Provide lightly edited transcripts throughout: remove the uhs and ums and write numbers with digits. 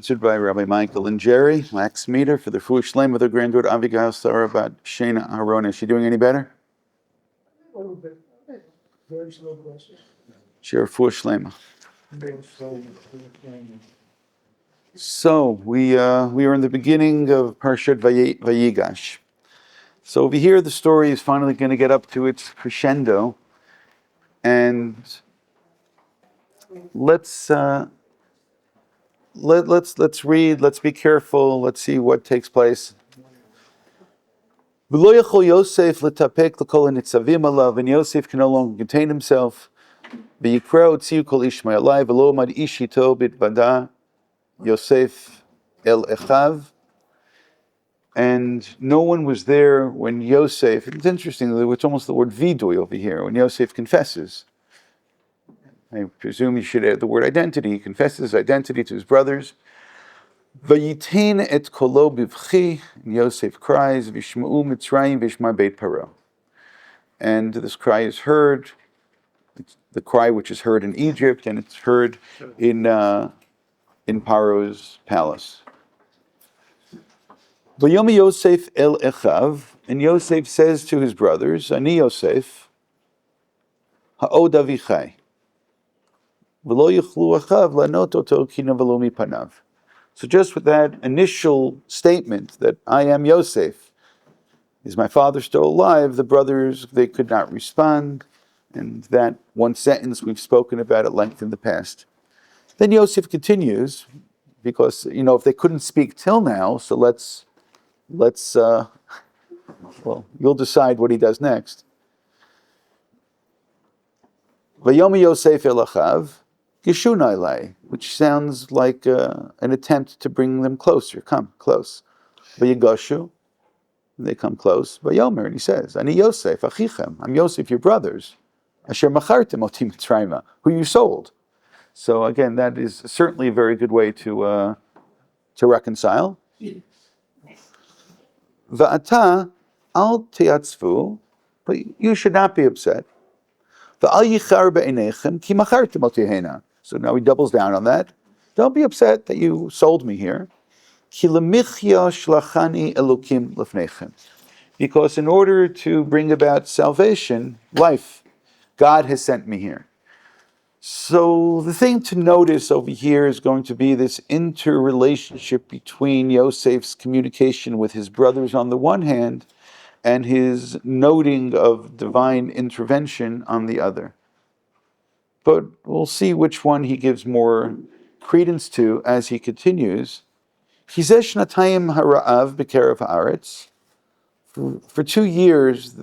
Sponsored by Rabbi Michael and Jerry, Max Meter, for the Fush Shlem with her granddaughter Vayigash, about Shana Harona. Is she doing any better? A little bit. Very slow process. Sure, Fush Shlem. So we are in the beginning of Parshat Vayigash. So over here, the story is finally going to get up to its crescendo, and let's read. Let's be careful. Let's see what takes place. And Yosef can no longer contain himself. Yosef el Echav. And no one was there when Yosef, it's interesting, it's almost the word vidui over here, when Yosef confesses. I presume you should add the word identity. He confesses his identity to his brothers. Vayitain et kolo bivchi, and Yosef cries, Vishma'u Mitzrayim vishma beit Paro. And this cry is heard, it's the cry which is heard in Egypt, and it's heard in Paro's palace. Vayom Yosef el Echav, and Yosef says to his brothers, Ani Yosef, ha'od avichai, v'lo yichlu achav lanot oto kina v'lo mipanav. So just with that initial statement that I am Yosef, is my father still alive, the brothers, they could not respond, and that one sentence we've spoken about at length in the past. Then Yosef continues, because, if they couldn't speak till now, so let's you'll decide what he does next. Vayom Yosef el Achav, Geshuna ilai, which sounds like an attempt to bring them closer. Come close. Vayigashu, they come close. Vayomer, and he says, Ani Yosef achichem, I'm Yosef, your brothers. Asher machartem oti Mitzrayma, who you sold. So again, that is certainly a very good way to reconcile. Va'ata al teyatzvu, but you should not be upset. Va'al yichar be'einechem ki machartem oti hena. So now he doubles down on that. Don't be upset that you sold me here. Ki lemichya shlachani elokim lefnechem. Because in order to bring about salvation, life, God has sent me here. So the thing to notice over here is going to be this interrelationship between Yosef's communication with his brothers on the one hand and his noting of divine intervention on the other. But we'll see which one he gives more credence to as he continues. Chizeh shnatayim hara'av b'kerev haaretz. For 2 years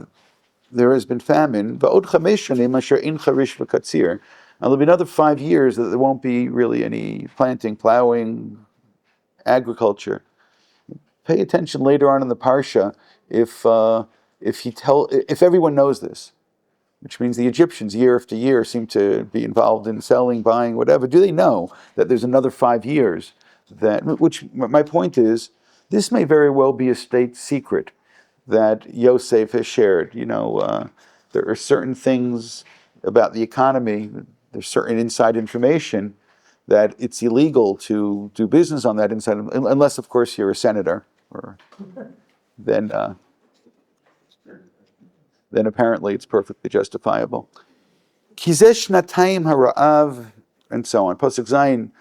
there has been famine. Va'od chamesh shanim asher ein charish v'katzir. Now there'll be another 5 years that there won't be really any planting, plowing, agriculture. Pay attention later on in the parsha if everyone knows this, which means the Egyptians year after year seem to be involved in selling, buying, whatever. Do they know that there's another 5 years which my point is, this may very well be a state secret that Yosef has shared. There are certain things about the economy, there's certain inside information that it's illegal to do business on that inside, unless, of course, you're a senator, or then apparently it's perfectly justifiable. Kizesh natayim hara'av, and so on. Pasuk Zayin,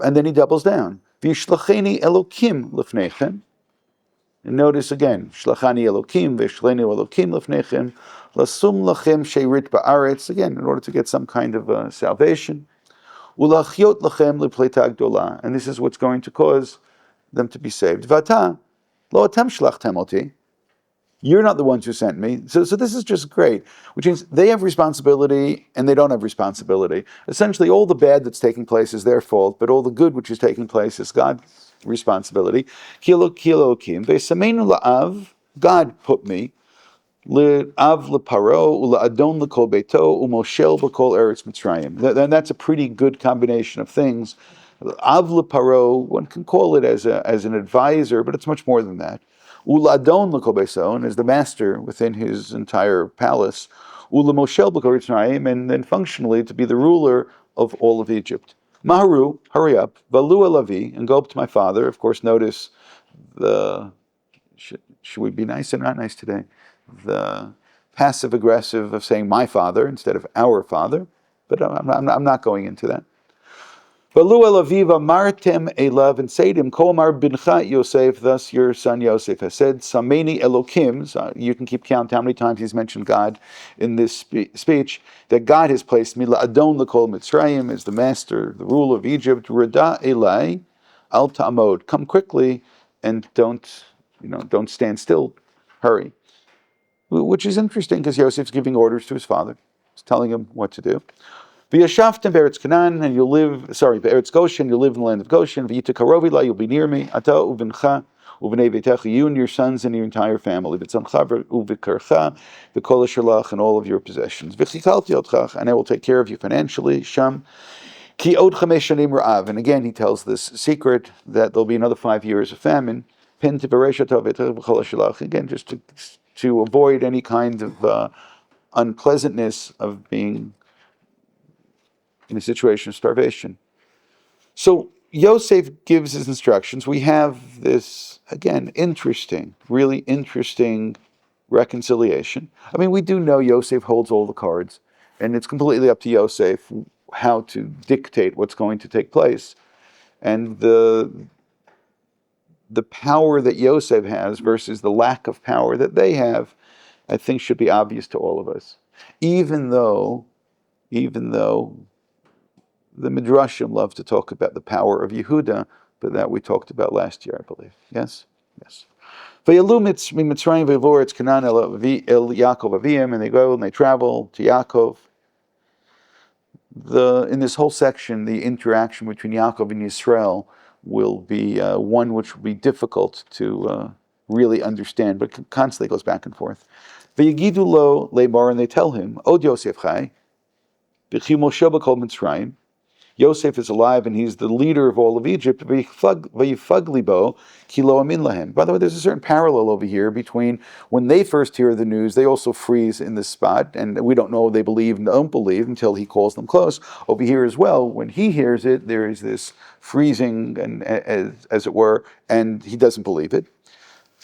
and then he doubles down. V'yishlacheni elokim lefnechem. And notice again, shlachani elokim, v'yishlacheni elokim lefnechem, lasum lachem sheirit ba'aretz, again, in order to get some kind of salvation. Ulachyot lachem lepleta gdola, and this is what's going to cause them to be saved. Vata, lo atem shlachtem oti. You're not the ones who sent me. So this is just great, which means they have responsibility and they don't have responsibility. Essentially, all the bad that's taking place is their fault, but all the good which is taking place is God's responsibility. Kilokim, ve'samenu la'av, God put me, le'av le'paro, u'la'adon le'kol beito, u'moshel b'kol eretz Mitzrayim. And that's a pretty good combination of things. Av le'paro, one can call it as an advisor, but it's much more than that. Uladon l'kobeson is the master within his entire palace. Ulamoshel b'kol Mitzrayim, and then functionally to be the ruler of all of Egypt. Maharu, hurry up. Valu alavi, and go up to my father. Of course, notice the, should we be nice or not nice today? The passive aggressive of saying my father instead of our father. But I'm not going into that. Valu elaviva martem elav, and say to him, Kol mar bincha Yosef, thus your son Yosef has said, Sameni Elokim. So you can keep count how many times he's mentioned God in this speech, that God has placed me, Adon L'Kol Mitzrayim, as the master, the ruler of Egypt, Rada Elai, Al Ta'amod, come quickly and don't stand still, hurry. Which is interesting because Yosef's giving orders to his father. He's telling him what to do. V'yashavtem be'eretz Canaan, and you'll live, be'eretz Goshen, you'll live in the land of Goshen. V'yitakarovila, you'll be near me. Ata uvincha, uvinei v'techa, you and your sons and your entire family. V'tzancha uvikarcha, v'kol asherlach, and all of your possessions. V'chikalti otchach, and I will take care of you financially. Sham, ki od chamesh shanim ra'av. And again, he tells this secret that there'll be another 5 years of famine. Pen tivareshatov v'techa v'kol asherlach. Again, just to avoid any kind of unpleasantness of being in a situation of starvation. So Yosef gives his instructions. We have this, again, really interesting reconciliation. I mean, we do know Yosef holds all the cards, and it's completely up to Yosef how to dictate what's going to take place. And the power that Yosef has versus the lack of power that they have, I think should be obvious to all of us. Even though the Midrashim love to talk about the power of Yehuda, but that we talked about last year, I believe. Yes? Yes. Vayalu Mitzrayim v'yavor etz Canaan el Yaakov Aviyim, and they go and they travel to Yaakov. In this whole section, the interaction between Yaakov and Yisrael will be one which will be difficult to really understand, but constantly goes back and forth. Vayigidu lo le'mar, and they tell him, Od Yosef chai, b'chi Moshe b'kol Mitzrayim. Yosef is alive and he's the leader of all of Egypt. By the way, there's a certain parallel over here between when they first hear the news, they also freeze in this spot, and we don't know if they believe and don't believe until he calls them close. Over here as well, when he hears it, there is this freezing, and as it were, and he doesn't believe it.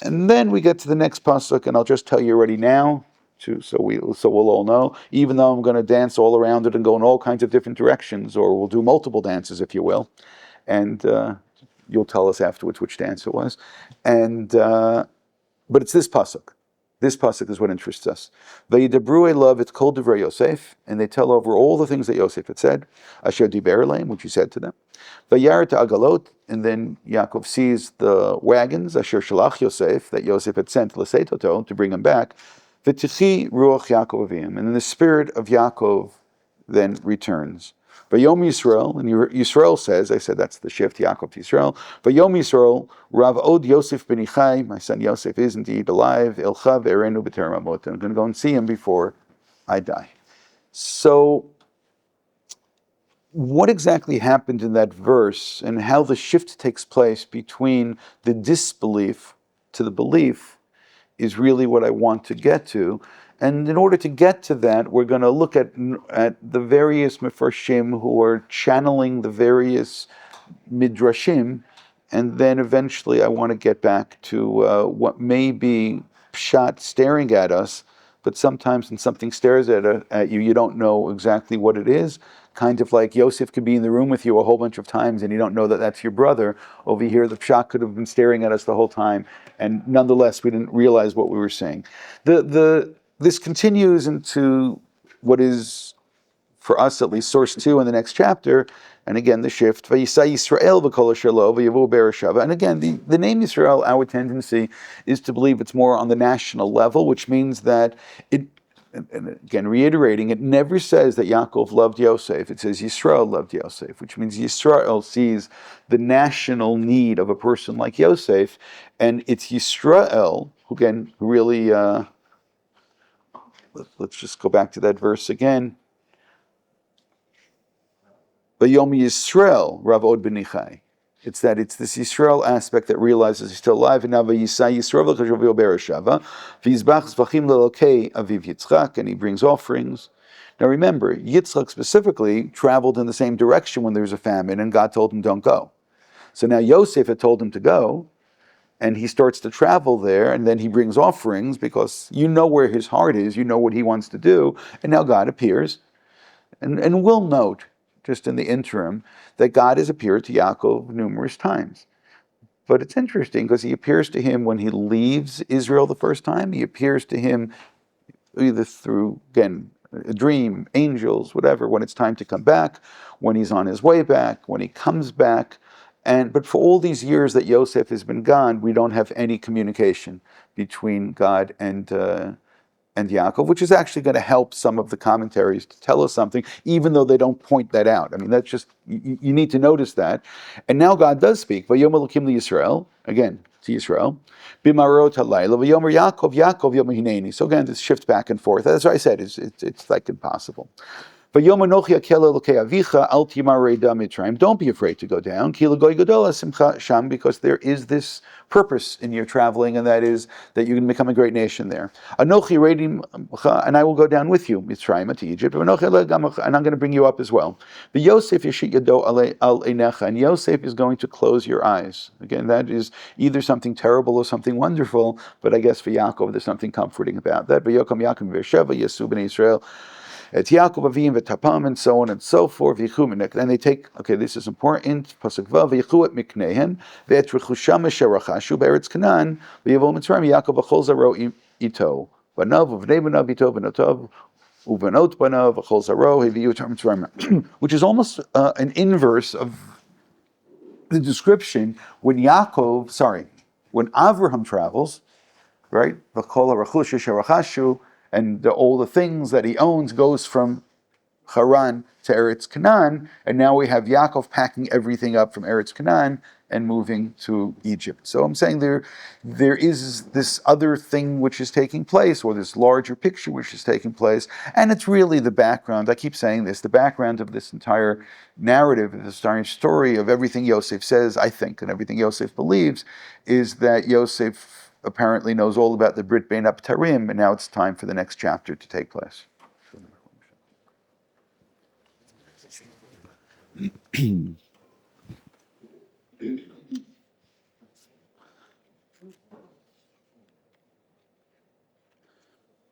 And then we get to the next pasuk, and I'll just tell you already now, so we'll all know, even though I'm going to dance all around it and go in all kinds of different directions, or we'll do multiple dances, if you will, and you'll tell us afterwards which dance it was. And but it's this pasuk. This pasuk is what interests us. Vayidabru elav et kol divrei Yosef, and they tell over all the things that Yosef had said. Asher diber elaim, which he said to them. Vayar agalot, and then Yaakov sees the wagons. Asher shalach Yosef, that Yosef had sent l'seitoto to bring him back. V'tichi ruach Yaakov avim, and then the spirit of Yaakov then returns. Vayom Yisrael, and Yisrael says, I said that's the shift, Yaakov to Yisrael. Vayom Yisrael, Rav Od Yosef ben Ichai, my son Yosef is indeed alive. Elcha ve'erenu b'terem amot. I'm going to go and see him before I die. So, what exactly happened in that verse, and how the shift takes place between the disbelief to the belief, is really what I want to get to. And in order to get to that, we're going to look at the various mefarshim who are channeling the various midrashim, and then eventually I want to get back to what may be pshat staring at us, but sometimes when something stares at you, you don't know exactly what it is. Kind of like Yosef could be in the room with you a whole bunch of times and you don't know that that's your brother. Over here, the pshat could have been staring at us the whole time, and nonetheless, we didn't realize what we were saying. This continues into what is, for us at least, source 2 in the next chapter, and again the shift. Vayisa Yisrael v'kol asher lo v'yavu be'ereshava. And again, the name Yisrael, our tendency is to believe it's more on the national level, which means that it, and again reiterating, it never says that Yaakov loved Yosef. It says Yisrael loved Yosef, which means Yisrael sees the national need of a person like Yosef, and it's Yisrael who, again, really. Let's just go back to that verse again. Vayom Yisrael, Rav Od ben Ichai. It's this Yisrael aspect that realizes he's still alive. And now Vayisai Yisrael v'chashavio bereshava v'yizbach zvachim lelokei aviv Yitzchak, and he brings offerings. Now remember, Yitzchak specifically traveled in the same direction when there was a famine, and God told him, don't go. So now Yosef had told him to go, and he starts to travel there, and then he brings offerings because you know where his heart is, you know what he wants to do, and now God appears. And we'll note, just in the interim, that God has appeared to Yaakov numerous times. But it's interesting because he appears to him when he leaves Israel the first time. He appears to him either through, again, a dream, angels, whatever, when it's time to come back, when he's on his way back, when he comes back. But for all these years that Yosef has been gone, we don't have any communication between God and Yaakov, which is actually going to help some of the commentaries to tell us something, even though they don't point that out. I mean, that's just, you need to notice that. And now God does speak. Vayom Elokim liYisrael, again, to Yisrael. Bimarot halayla, v'yomer Yaakov, Yaakov yom hineni. So again, this shift back and forth. That's what I said, it's like impossible. Don't be afraid to go down, because there is this purpose in your traveling, and that is that you're going to become a great nation there. And I will go down with you, Mitzrayim, to Egypt, and I'm going to bring you up as well. And Yosef is going to close your eyes. Again, that is either something terrible or something wonderful, but I guess for Yaakov there's something comforting about that. Israel. It's Yaakov Avim v'Tapam, and so on and so forth. And they take, okay, this is important. Pasuk Vav, v'yichu et mikneihem, v'et rechusham asher rachashu be'eretz Canaan, v'yavo Mitzrayim Yaakov v'chol zaro ito, v'nav v'vnei b'nav ito v'notav, u'v'not b'nav v'chol zaro heviyu et Mitzrayim, which is almost an inverse of the description when Avraham travels, right? V'chol ha'rachush asher rachashu, and all the things that he owns goes from Haran to Eretz Canaan, and now we have Yaakov packing everything up from Eretz Canaan and moving to Egypt. So I'm saying there is this other thing which is taking place, or this larger picture which is taking place, and it's really the background. I keep saying this, the background of this entire narrative, this entire story of everything Yosef says, I think, and everything Yosef believes, is that Yosef apparently knows all about the Brit Bein Abtarim, and now it's time for the next chapter to take place.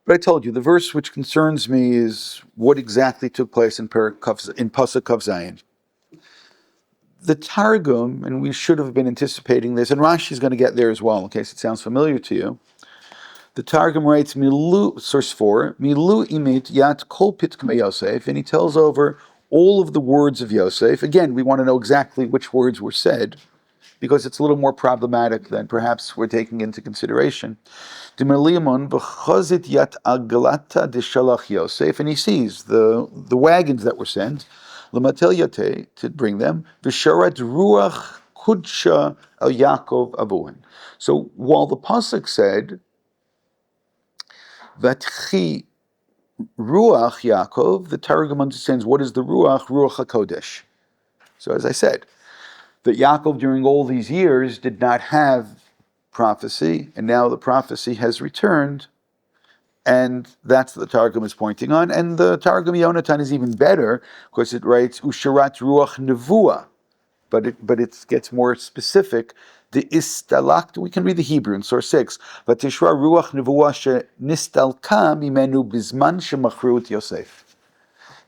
But I told you, the verse which concerns me is what exactly took place in Pasuk Kav Zayin. The Targum, and we should have been anticipating this, and Rashi is going to get there as well, in case it sounds familiar to you. The Targum writes, Milu, source 4, Milu imit yat kol pitkei Yosef, and he tells over all of the words of Yosef. Again, we want to know exactly which words were said, because it's a little more problematic than perhaps we're taking into consideration. And he sees the wagons that were sent, to bring them, V'sharat ruach kudsha el Yaakov avuhin. So while the pasuk said, Vatchi ruach Yaakov, the Targum understands what is the ruach HaKodesh. So as I said, that Yaakov during all these years did not have prophecy, and now the prophecy has returned, and that's what the Targum is pointing on. And the Targum Yonatan is even better, because it writes, Usharat Ruach Nevuah, but it gets more specific. The Istalakt, we can read the Hebrew in source 6, Vatishra Ruach Nevuah she Nistalka Mimenu Bizman Shemachrut Yosef.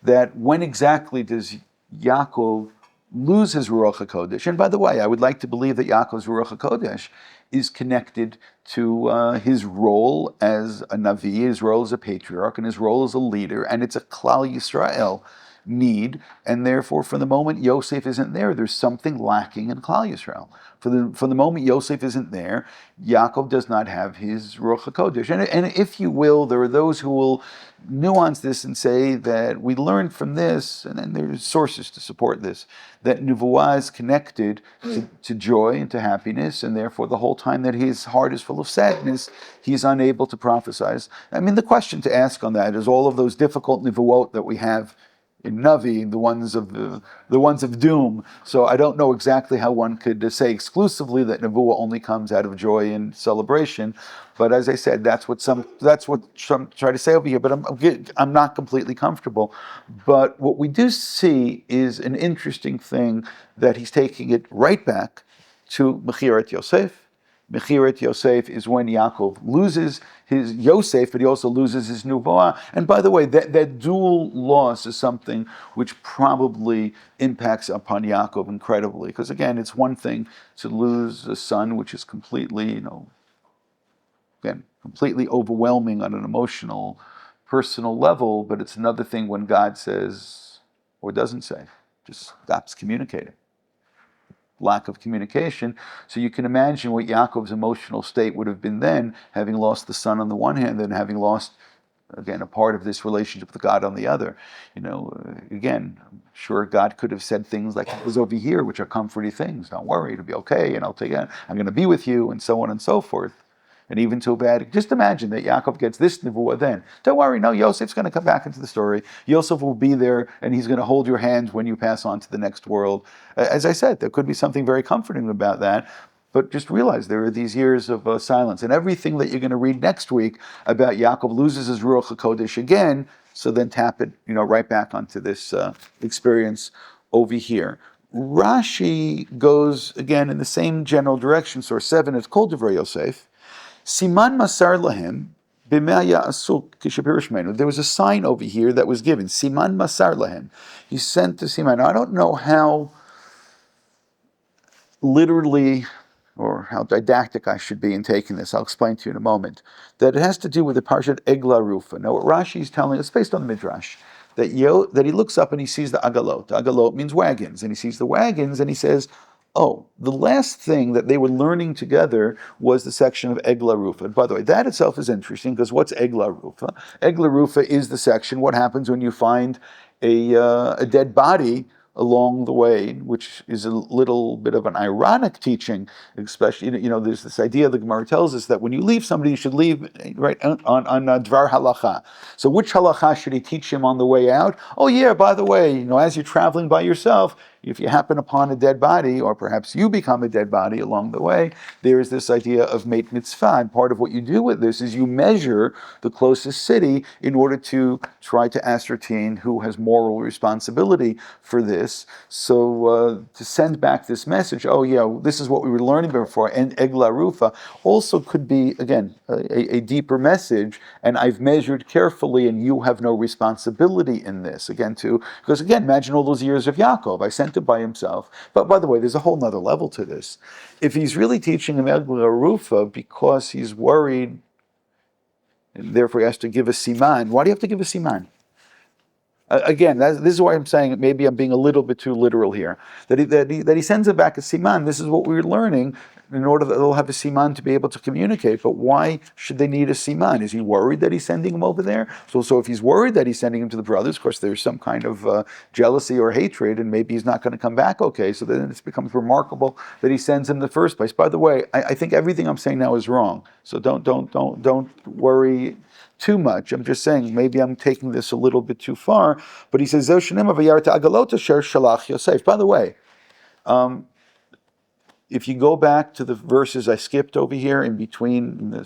That when exactly does Yaakov lose his Ruach HaKodesh? And by the way, I would like to believe that Yaakov's Ruach HaKodesh is connected to his role as a Navi, his role as a patriarch, and his role as a leader, and it's a Klal Yisrael need, and therefore from the moment Yosef isn't there, there's something lacking in Klal Yisrael. From the moment Yosef isn't there, Yaakov does not have his Ruach HaKodesh. And if you will, there are those who will nuance this and say that we learned from this, and then there's sources to support this, that Nevuah is connected to joy and to happiness, and therefore the whole time that his heart is full of sadness, he's unable to prophesize. I mean, the question to ask on that is all of those difficult Nevuot that we have in Navi, the ones of doom. So I don't know exactly how one could say exclusively that Nevuah only comes out of joy and celebration. But as I said, that's what some try to say over here. But I'm not completely comfortable. But what we do see is an interesting thing, that he's taking it right back to Mechirat Yosef. Mechirat Yosef is when Yaakov loses his Yosef, but he also loses his Nuvoah. And by the way, that dual loss is something which probably impacts upon Yaakov incredibly. Because again, it's one thing to lose a son, which is completely, again, completely overwhelming on an emotional, personal level, but it's another thing when God says, or doesn't say, just stops communicating. Lack of communication. So you can imagine what Yaakov's emotional state would have been then, having lost the son on the one hand, and having lost, again, a part of this relationship with God on the other. Again, I'm sure God could have said things like, "It was over here," which are comforting things. Don't worry, it'll be okay, and I'm going to be with you, and so on and so forth. And even too bad, just imagine that Yaakov gets this nevuah then. Don't worry, no, Yosef's going to come back into the story. Yosef will be there, and he's going to hold your hand when you pass on to the next world. As I said, there could be something very comforting about that. But just realize there are these years of silence. And everything that you're going to read next week about Yaakov loses his Ruach HaKodesh again, so then tap it right back onto this experience over here. Rashi goes, again, in the same general direction. Source 7, it's called Divrei Yosef. Siman masar lahem b'me'aya asuk k'shepirish menu. There was a sign over here that was given. Siman masar lahem. He sent to Siman. Now, I don't know how literally or how didactic I should be in taking this. I'll explain to you in a moment. That it has to do with the Parshat Egla Rufa. Now, what Rashi is telling us, based on the Midrash, that he looks up and he sees the agalot. Agalot means wagons, and he sees the wagons and he says, oh, the last thing that they were learning together was the section of Egla Rufa. And by the way, that itself is interesting, because what's Egla Rufa? Egla Rufa is the section, what happens when you find a dead body along the way, which is a little bit of an ironic teaching, especially, there's this idea the Gemara tells us that when you leave somebody, you should leave right on Dvar Halacha. So which Halacha should he teach him on the way out? Oh yeah, by the way, as you're traveling by yourself, if you happen upon a dead body, or perhaps you become a dead body along the way, there is this idea of Meit Mitzvah. And part of what you do with this is you measure the closest city in order to try to ascertain who has moral responsibility for this. So to send back this message, oh yeah, this is what we were learning before, and Egla Rufa also could be, again, a deeper message, and I've measured carefully, and you have no responsibility in this. Because imagine all those years of Yaakov. I sent it by himself. But by the way, there's a whole nother level to this. If he's really teaching him Egla Rufa because he's worried, and therefore he has to give a siman, why do you have to give a siman? Again, this is why I'm saying maybe I'm being a little bit too literal here. That he sends it back a siman. This is what we're learning in order that they'll have a siman to be able to communicate. But why should they need a siman? Is he worried that he's sending him over there? So if he's worried that he's sending him to the brothers, of course there's some kind of jealousy or hatred, and maybe he's not going to come back okay. So then it becomes remarkable that he sends him in the first place. By the way, I think everything I'm saying now is wrong. So don't worry too much. I'm just saying maybe I'm taking this a little bit too far. But he says, by the way, if you go back to the verses I skipped over here in between,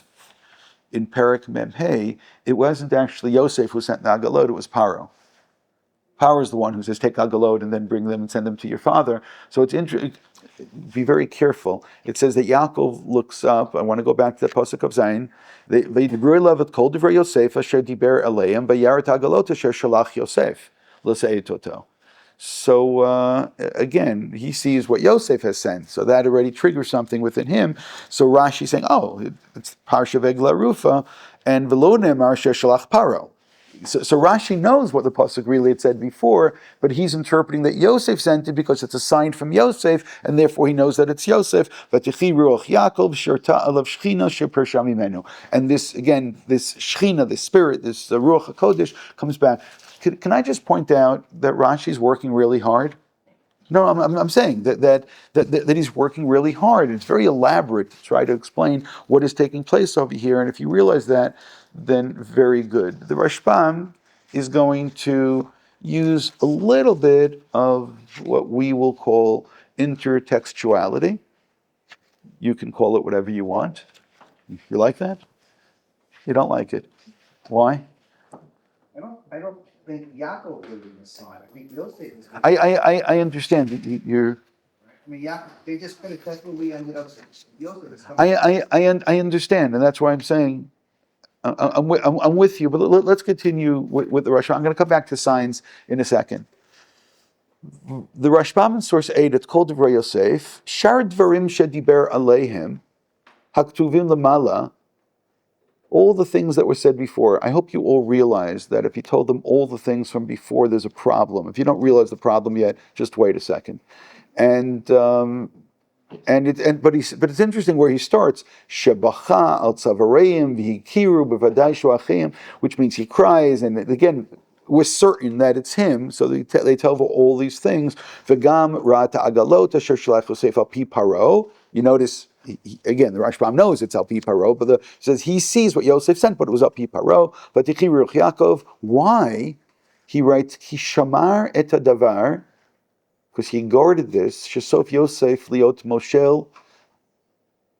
in Perek Mem Hey, it wasn't actually Yosef who sent the Agalot, it was Paro. Paro is the one who says, take Agalot and then bring them and send them to your father. So it's interesting. Be very careful. It says that Yaakov looks up. I want to go back to the Pasuk of Zayin. V'yidibru elav et kol divrei Yosef asher diber aleim v'yaret hagalot asher shalach Yosef l'se'et toto. So again, he sees what Yosef has sent. So that already triggers something within him. So Rashi is saying, oh, it's Parsha Egla Rufa and v'lo ne'emar asher shalach Paro. So Rashi knows what the pasuk really had said before, but he's interpreting that Yosef sent it because it's a sign from Yosef, and therefore he knows that it's Yosef. And this again, this Shechina, this spirit, this Ruach HaKodesh comes back. Can I just point out that Rashi's working really hard? No, I'm saying that he's working really hard. It's very elaborate to try to explain what is taking place over here. And if you realize that, then very good. The Rashbam is going to use a little bit of what we will call intertextuality. You can call it whatever you want. You like that? You don't like it. Why? I don't think Yaakov was the Messiah. I think Yosef is. I understand that you're. I mean, Yaakov, they just kind of, that's what we ended up saying. Yosef is coming. I understand, and that's why I'm saying I'm with you. But let's continue with the Rashbam. I'm going to come back to signs in a second. The Rashbam in source 8, it's called Divrei Yosef. Shar dvarim shediber aleihim haktuvim lamala. All the things that were said before. I hope you all realize that if you told them all the things from before, there's a problem. If you don't realize the problem yet, just wait a second. But it's interesting where he starts. Shebacha al tzavareim v'hikiru b'vaday shuachim, which means he cries, and again, we're certain that it's him. So they tell all these things. V'gam ra'ata agalot asher shalach Yosef al pi paro. You notice. Again, the Rashbam knows it's al pi paro, but says he sees what Yosef sent, but it was al pi paro. But Yaakov, why? He writes, he shamar et hadavar, because he guarded this. Shesof Yosef liot moshel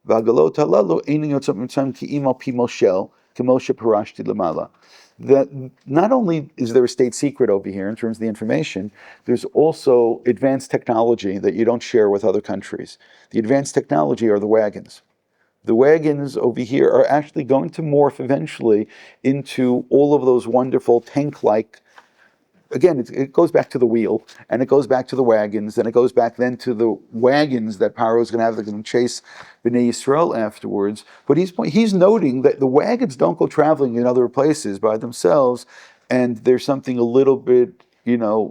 v'agalot halalu einin yotzot mitzrayim ki im al pi moshel k'moshe parashti lamala. That not only is there a state secret over here in terms of the information, there's also advanced technology that you don't share with other countries. The advanced technology are the wagons. The wagons over here are actually going to morph eventually into all of those wonderful tank-like. Again, it goes back to the wheel, and it goes back to the wagons, and it goes back then to the wagons that Paro is going to have. They're going to chase Bnei Yisrael afterwards. But he's noting that the wagons don't go traveling in other places by themselves, and there's something a little bit,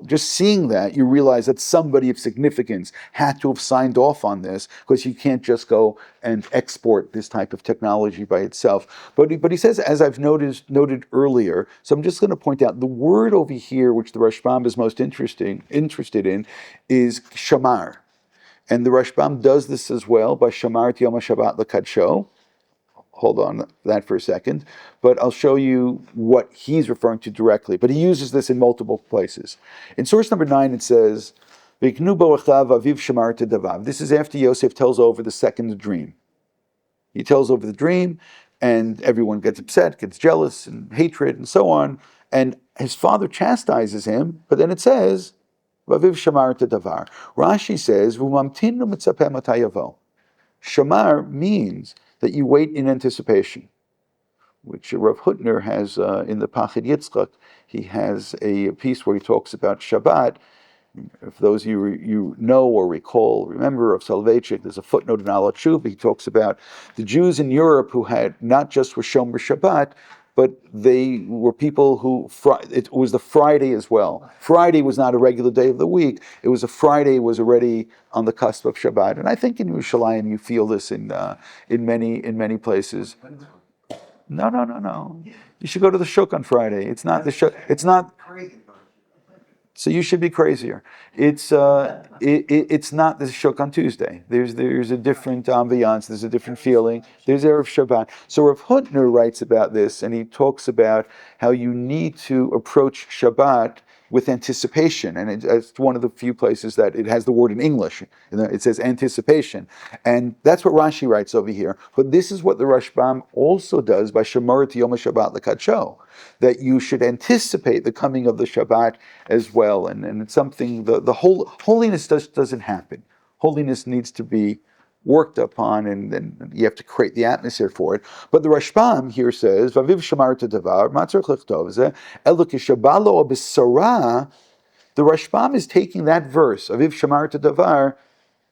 just seeing that, you realize that somebody of significance had to have signed off on this, because you can't just go and export this type of technology by itself. But he says, as I've noted earlier, so I'm just going to point out, the word over here, which the Rashbam is most interested in, is shamar. And the Rashbam does this as well by shamar yom HaShabbat l'kadsho. Hold on that for a second, but I'll show you what he's referring to directly. But he uses this in multiple places. In source number 9, it says, "V'iknu bo achav aviv shamar tedavav." This is after Yosef tells over the second dream. He tells over the dream, and everyone gets upset, gets jealous, and hatred, and so on. And his father chastises him, but then it says, "Vaviv shamar tedavar." Rashi says, "V'mamtinu mitzapeh matay yavo." Shamar means that you wait in anticipation, which Rav Hutner has in the Pachid Yitzchak. He has a piece where he talks about Shabbat. If those of you know or remember of Soloveitchik, there's a footnote in Alat Shuv. He talks about the Jews in Europe who had not just were Shomer Shabbat, but they were people who, it was the Friday as well. Friday was not a regular day of the week. It was a Friday was already on the cusp of Shabbat. And I think in Yerushalayim you feel this in many places. No. You should go to the Shuk on Friday. It's not the Shuk. It's not. So you should be crazier. It's not the Shuk on Tuesday. There's a different ambiance. There's a different feeling. There's Erev Shabbat. So Rav Hutner writes about this, and he talks about how you need to approach Shabbat with anticipation, and it's one of the few places that it has the word in English. It says anticipation, and that's what Rashi writes over here. But this is what the Rashbam also does by Shemoret Yom HaShabbat L'Kadsho, that you should anticipate the coming of the Shabbat as well, and it's something the holiness doesn't happen. Holiness needs to be worked upon, and then you have to create the atmosphere for it. But the Rashbam here says, "Vaviv shamar tedavar, ma tzarich lechtov zeh, elo kishabalo b'sara." The Rashbam is taking that verse, "Vaviv shamar tedavar."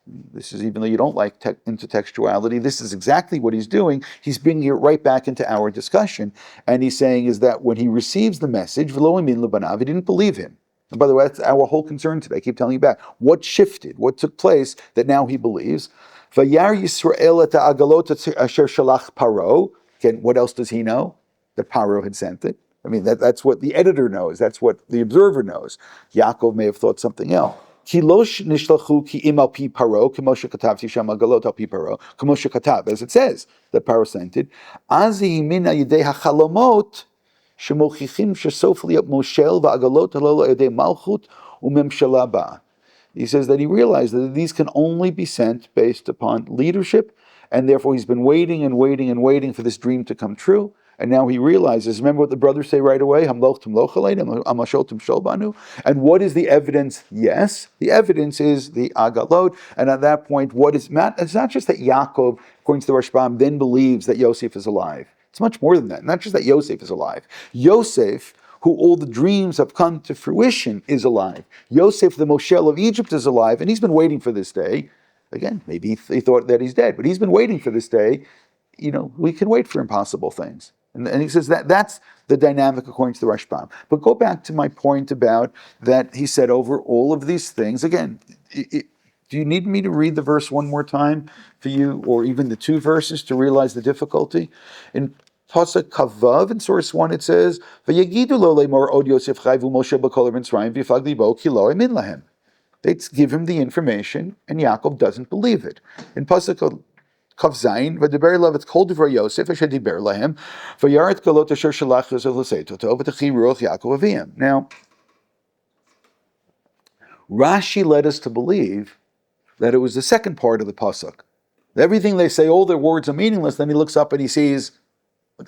This is, even though you don't like intertextuality, this is exactly what he's doing. He's bringing it right back into our discussion, and he's saying is that when he receives the message, v'lo imin lebanav, he didn't believe him. And by the way, that's our whole concern today. I keep telling you back. What shifted? What took place that now he believes? Vayar Yisrael et ha'agalot asher shalach Paro. Again, what else does he know? That Paro had sent it. I mean, that's what the editor knows. That's what the observer knows. Yaakov may have thought something else. Ki losh nishlachu ki im al pi Paro, k'moshe katav tisham agalot al pi Paro, k'moshe katav, as it says that Paro sent it. Azi min yidei hachalomot שמוכיחים שסוף להיות מושל ועגלות הללו על ידי מלכות וממשלה באה. He says that he realized that these can only be sent based upon leadership, and therefore he's been waiting and waiting and waiting for this dream to come true. And now he realizes, remember what the brothers say right away? And what is the evidence? Yes, the evidence is the agalot. And at that point, it's not just that Yaakov, according to the Rashbam, then believes that Yosef is alive. It's much more than that. Not just that Yosef is alive. Yosef, who all the dreams have come to fruition, is alive. Yosef, the Moshel of Egypt, is alive, and he's been waiting for this day. Again, maybe he thought that he's dead, but he's been waiting for this day. We can wait for impossible things. And he says that's the dynamic according to the Rashbam. But go back to my point about that he said over all of these things. Again, do you need me to read the verse one more time for you, or even the two verses to realize the difficulty? In Pasuk Kavav, in source 1, it says, "Vayigidu lo leimor od Yosef chayvu Moshe b'kol Mitzrayim v'yifag libo ki lo emin lahem." They give him the information, and Yaakov doesn't believe it. In Pasuk Kav Zayin, v'deber elav et kol divrei Yosef asher diber lahem, v'yaret galot asher shalach Yosef l'seitoto v'techi ruach Yaakov aviyim. Now, Rashi led us to believe that it was the second part of the pasuk. Everything they say, all their words are meaningless. Then he looks up and he sees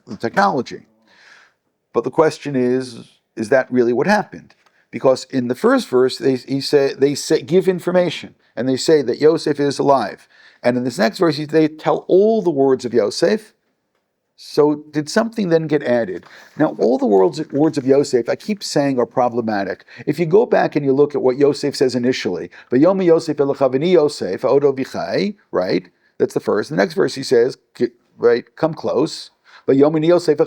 the technology. But the question is that really what happened? Because in the first verse, they say give information, and they say that Yosef is alive. And in this next verse, they tell all the words of Yosef. So did something then get added? Now, all the words of Yosef, I keep saying, are problematic. If you go back and you look at what Yosef says initially, "V'yomi Yosef elechavini Yosef odo vichai," right? That's the first. The next verse he says, right, come close. I'm Yosef,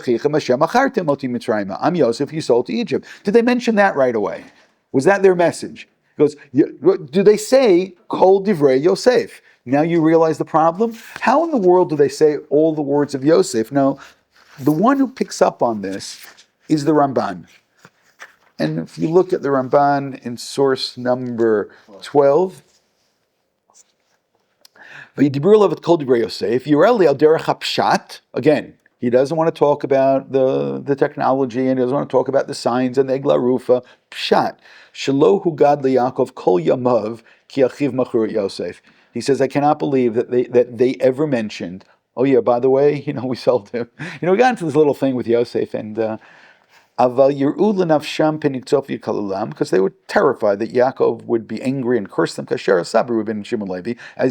you sold to Egypt. Did they mention that right away? Was that their message? He goes, do they say, Kol Divrei Yosef? Now you realize the problem? How in the world do they say all the words of Yosef? No, the one who picks up on this is the Ramban. And if you look at the Ramban in source number 12, again, he doesn't want to talk about the technology, and he doesn't want to talk about the signs and the Egla Rufa. Pshat. Shalohu gad Yaakov kol yamav ki achiv machur Yosef. He says, I cannot believe that they ever mentioned, oh yeah, by the way, we sold him. We got into this little thing with Yosef, and because they were terrified that Yaakov would be angry and curse them, as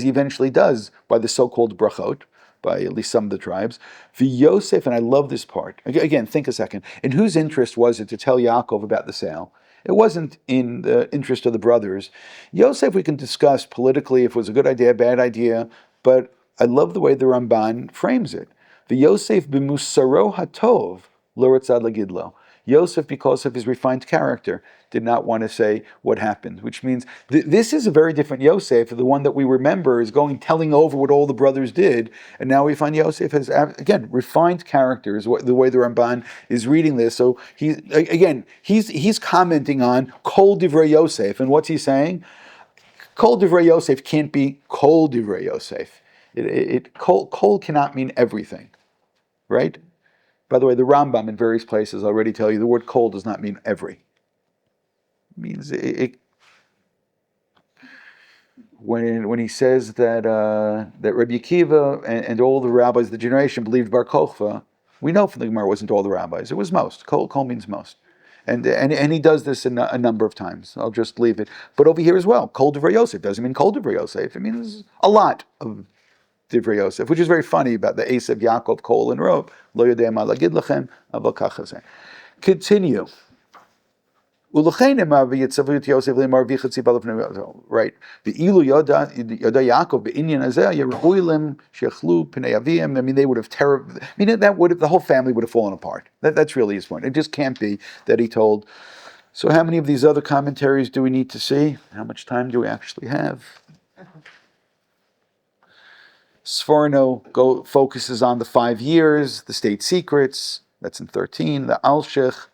he eventually does by the so-called brachot, by at least some of the tribes. Yosef, and I love this part. Again, think a second. In whose interest was it to tell Yaakov about the sale? It wasn't in the interest of the brothers. Yosef, we can discuss politically if it was a good idea, a bad idea, but I love the way the Ramban frames it. Yosef b'musaro hatov lo ratzad lagidlo. Yosef, because of his refined character, did not want to say what happened, which means this is a very different Yosef. The one that we remember is telling over what all the brothers did, and now we find Yosef has, again, refined character is the way the Ramban is reading this. So he's commenting on Kol Divrei Yosef, and what's he saying? Kol Divrei Yosef can't be Kol Divrei Yosef. Kol cannot mean everything, right? By the way, the Rambam in various places already tell you the word kol does not mean every. It means when he says that Rabbi Akiva and all the rabbis of the generation believed Bar Kochva, we know from the Gemara it wasn't all the rabbis. It was most. Kol means most. And he does this a number of times. I'll just leave it. But over here as well, Kol Divrei Yosef doesn't mean Kol Divrei Yosef. It means a lot of Divrei Yosef, which is very funny about the Esav, Yaakov, Kol, and Rov. Lo yodei ma lagid lachem, aval kach hazeh. Continue. Right. The ilu yoda Yaakov be'inyan hazeh yeruilim shechlu pnei avim. I mean, they would have the whole family would have fallen apart. That's really his point. It just can't be that he told. So, how many of these other commentaries do we need to see? How much time do we actually have? Sforno focuses on the 5 years, the state secrets, that's in 13. The Alshech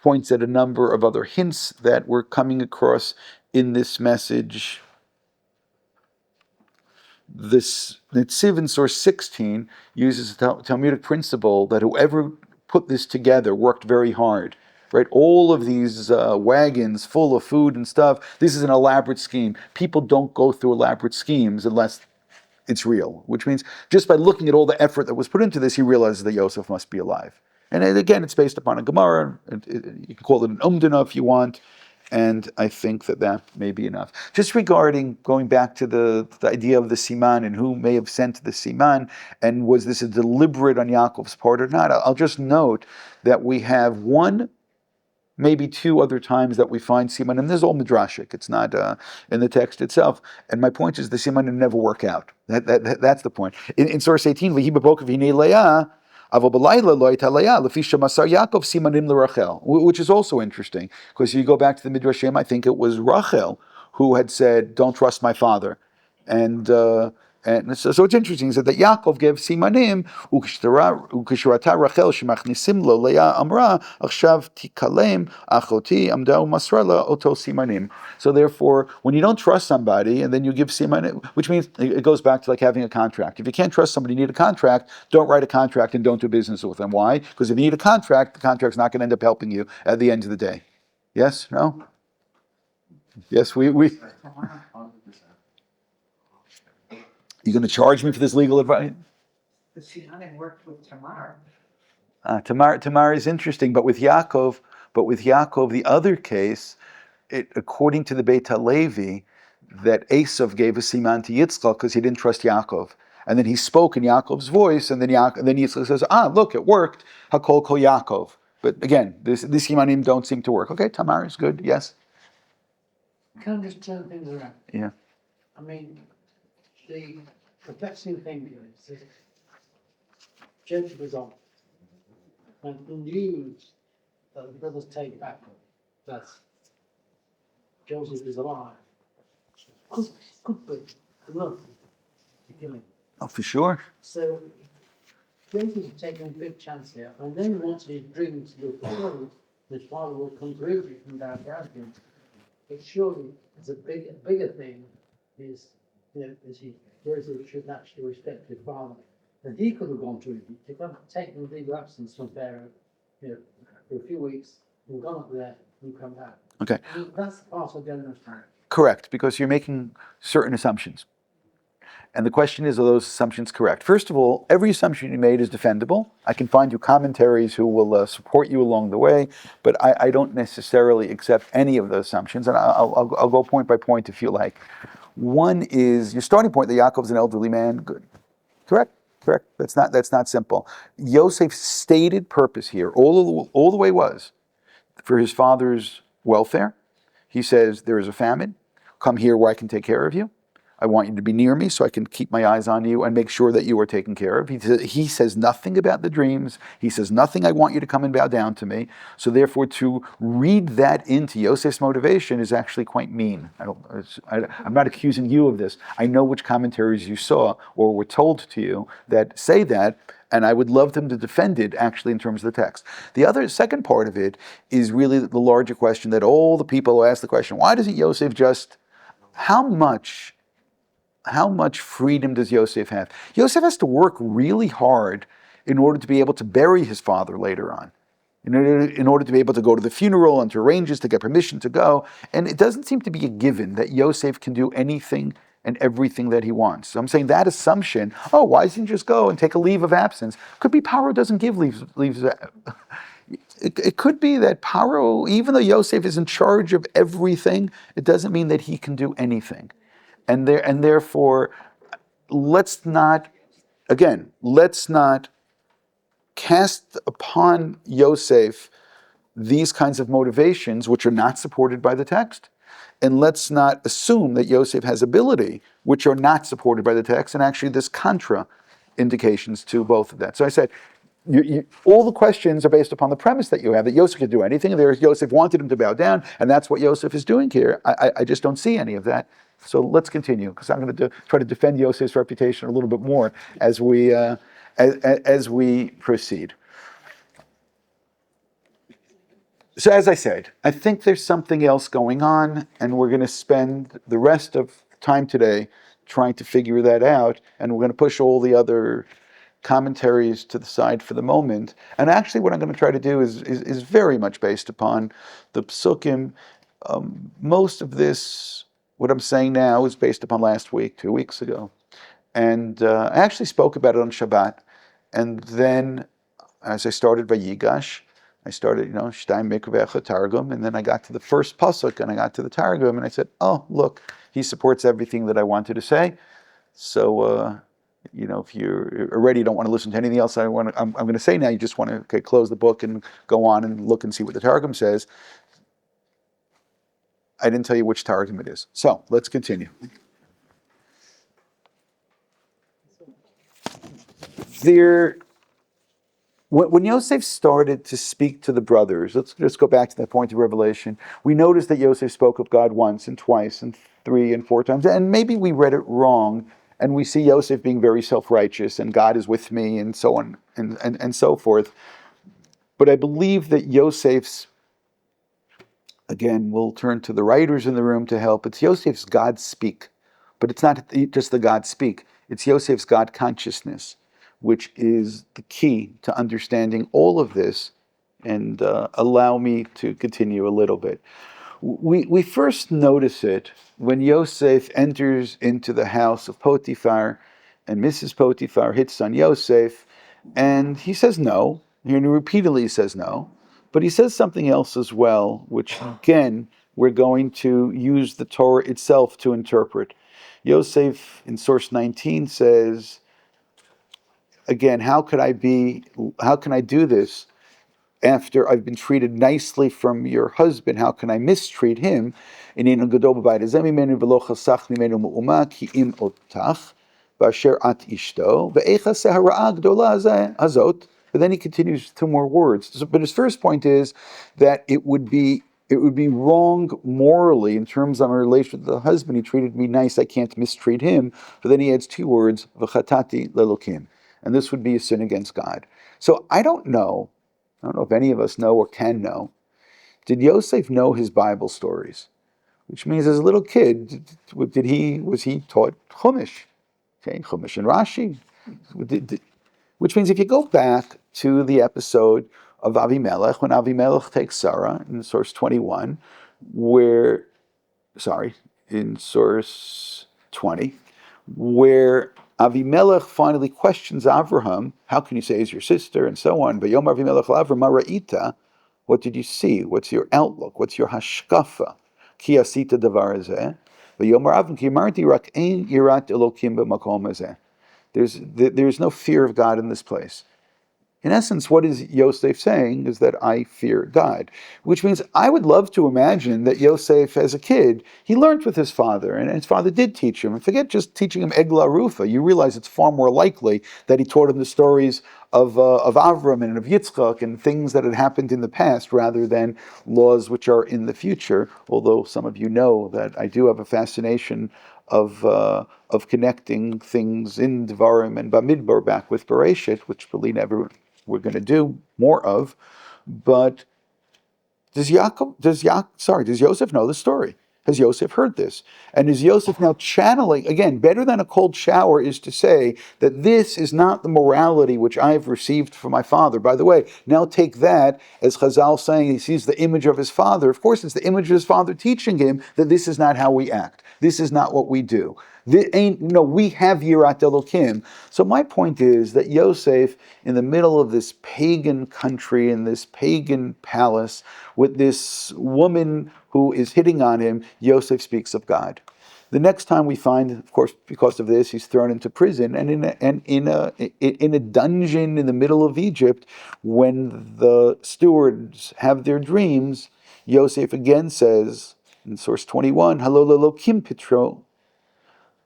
points at a number of other hints that we're coming across in this message. This Netziv in source 16 uses a Talmudic principle that whoever put this together worked very hard. Right, all of these wagons full of food and stuff. This is an elaborate scheme. People don't go through elaborate schemes unless it's real. Which means just by looking at all the effort that was put into this, he realizes that Yosef must be alive. And again, it's based upon a Gemara. You can call it an Umdana if you want. And I think that may be enough. Just regarding going back to the idea of the Siman and who may have sent the Siman, and was this a deliberate on Yaakov's part or not, I'll just note that we have one, maybe two other times that we find Siman, and this is all midrashic. It's not in the text itself. And my point is the Siman never work out. That's the point. In source 18, V'hi b'boker v'hinei Leah, avo b'layla lo hayta Leah, lefi shemasar Yaakov simanim l'Rachel, which is also interesting, because you go back to the Midrashim, I think it was Rachel who had said, don't trust my father. And so it's interesting. He said that Yaakov gave simanim, ukishurata Rachel shemachnisim lo Leah amra achshav tikalem achoti amda umasrala oto simanim. So therefore, when you don't trust somebody and then you give simanim, which means it goes back to like having a contract. If you can't trust somebody, you need a contract. Don't write a contract and don't do business with them. Why? Because if you need a contract, the contract's not going to end up helping you at the end of the day. Yes? No? Yes, we. You going to charge me for this legal advice? The Simanim worked with Tamar. Tamar is interesting, but with Yaakov, the other case, according to the Beit HaLevi, that Esav gave a siman to Yitzchak because he didn't trust Yaakov, and then he spoke in Yaakov's voice, and then Yitzchak says, look, it worked. Hakol kol Yaakov. But again, this simanim don't seem to work. Okay, Tamar is good. Yes. Can I just turn things around? Yeah. I mean, the perplexing thing here is that Jacob was on and the news that the brothers take back that Joseph is alive could be enough to kill him. Oh, for sure. So Joseph is taking a big chance here, and then once his dream to go forward, his father will come through from down him. It surely is a bigger thing is he Joseph should actually respect his father. And he could have gone to Egypt, he could have taken legal absence from Pharaoh, for a few weeks, and gone up there and come back. Okay. And that's the part I don't understand. Correct, because you're making certain assumptions. And the question is, are those assumptions correct? First of all, every assumption you made is defendable. I can find you commentaries who will support you along the way, but I don't necessarily accept any of those assumptions, and I'll go point by point if you like. One is your starting point that Yaakov's an elderly man. Good, correct. That's not simple. Yosef's stated purpose here, all the way was for his father's welfare. He says, there is a famine. Come here where I can take care of you. I want you to be near me so I can keep my eyes on you and make sure that you are taken care of. He says nothing about the dreams. He says nothing, I want you to come and bow down to me. So therefore, to read that into Yosef's motivation is actually quite mean. I'm not accusing you of this. I know which commentaries you saw or were told to you that say that, and I would love them to defend it actually in terms of the text. The second part of it is really the larger question that all the people who ask the question, why doesn't Yosef just, how much freedom does Yosef have? Yosef has to work really hard in order to be able to bury his father later on, in order to be able to go to the funeral and to arrange this, to get permission to go. And it doesn't seem to be a given that Yosef can do anything and everything that he wants. So I'm saying that assumption, why doesn't he just go and take a leave of absence? Could be Paro doesn't give leaves. It could be that Paro, even though Yosef is in charge of everything, it doesn't mean that he can do anything. And therefore, let's not cast upon Yosef these kinds of motivations which are not supported by the text. And let's not assume that Yosef has ability which are not supported by the text. And actually there's contra indications to both of that. So I said, all the questions are based upon the premise that you have, that Yosef could do anything. Yosef wanted him to bow down, and that's what Yosef is doing here. I just don't see any of that. So let's continue, because I'm going to try to defend Yosef's reputation a little bit more as we proceed. So as I said, I think there's something else going on, and we're going to spend the rest of time today trying to figure that out, and we're going to push all the other commentaries to the side for the moment. And actually what I'm going to try to do is very much based upon the Psukim. Most of this, what I'm saying now, is based upon last week, 2 weeks ago. And I actually spoke about it on Shabbat. And then as I started Vayigash, I started, Shtayim Mikvecha Targum, and then I got to the first pasuk, and I got to the Targum, and I said, oh, look, he supports everything that I wanted to say. So, if you already don't want to listen to anything else I'm going to say now, you just want to close the book and go on and look and see what the Targum says. I didn't tell you which Targum it is. So, let's continue. When Yosef started to speak to the brothers, let's just go back to that point of Revelation. We noticed that Yosef spoke of God once and twice and 3 and 4 times, and maybe we read it wrong, and we see Yosef being very self-righteous, and God is with me, and so on, and so forth. But I believe that Yosef's, again, we'll turn to the writers in the room to help. It's Yosef's God speak, but it's not just the God speak. It's Yosef's God consciousness, which is the key to understanding all of this. And allow me to continue a little bit. We first notice it when Yosef enters into the house of Potiphar, and Mrs. Potiphar hits on Yosef, and he says no. He repeatedly says no. But he says something else as well, which again, we're going to use the Torah itself to interpret. Yosef in source 19 says, again, how can I do this after I've been treated nicely from your husband? How can I mistreat him? But then he continues 2 more words. But his first point is that it would be wrong morally in terms of my relation with the husband. He treated me nice, I can't mistreat him. But then he adds 2 words, v'chatati lelokim. And this would be a sin against God. So I don't know if any of us know or can know. Did Yosef know his Bible stories? Which means as a little kid, was he taught Chumash? Okay, Chumash and Rashi. Which means if you go back to the episode of Avimelech, when Avimelech takes Sarah in source 21, in source 20, where Avimelech finally questions Avraham, how can you say he's your sister, and so on. Vayom Avimelech l'Avram, ma ra'ita? What did you see? What's your outlook? What's your hashkafa? Ki asita davar hazeh. Vayom Avram ki amarti rak ein yirat Elokim b'makom hazeh. There's no fear of God in this place. In essence, what is Yosef saying is that I fear God, which means I would love to imagine that Yosef, as a kid, he learned with his father, and his father did teach him. And forget just teaching him Egla Rufa. You realize it's far more likely that he taught him the stories of Avram and of Yitzchak and things that had happened in the past rather than laws which are in the future, although some of you know that I do have a fascination of connecting things in Devarim and Bamidbar back with Bereshit, which we're going to do more of. But does Yosef know the story? Has Yosef heard this? And is Yosef now channeling, again, better than a cold shower is to say that this is not the morality which I've received from my father. By the way, now take that as Chazal saying he sees the image of his father. Of course, it's the image of his father teaching him that this is not how we act. This is not what we do. We have Yirat Elokim. So my point is that Yosef, in the middle of this pagan country, in this pagan palace, with this woman who is hitting on him, Yosef speaks of God. The next time we find, of course, because of this, he's thrown into prison, and in a dungeon in the middle of Egypt, when the stewards have their dreams, Yosef again says, in source 21, Halol Elokim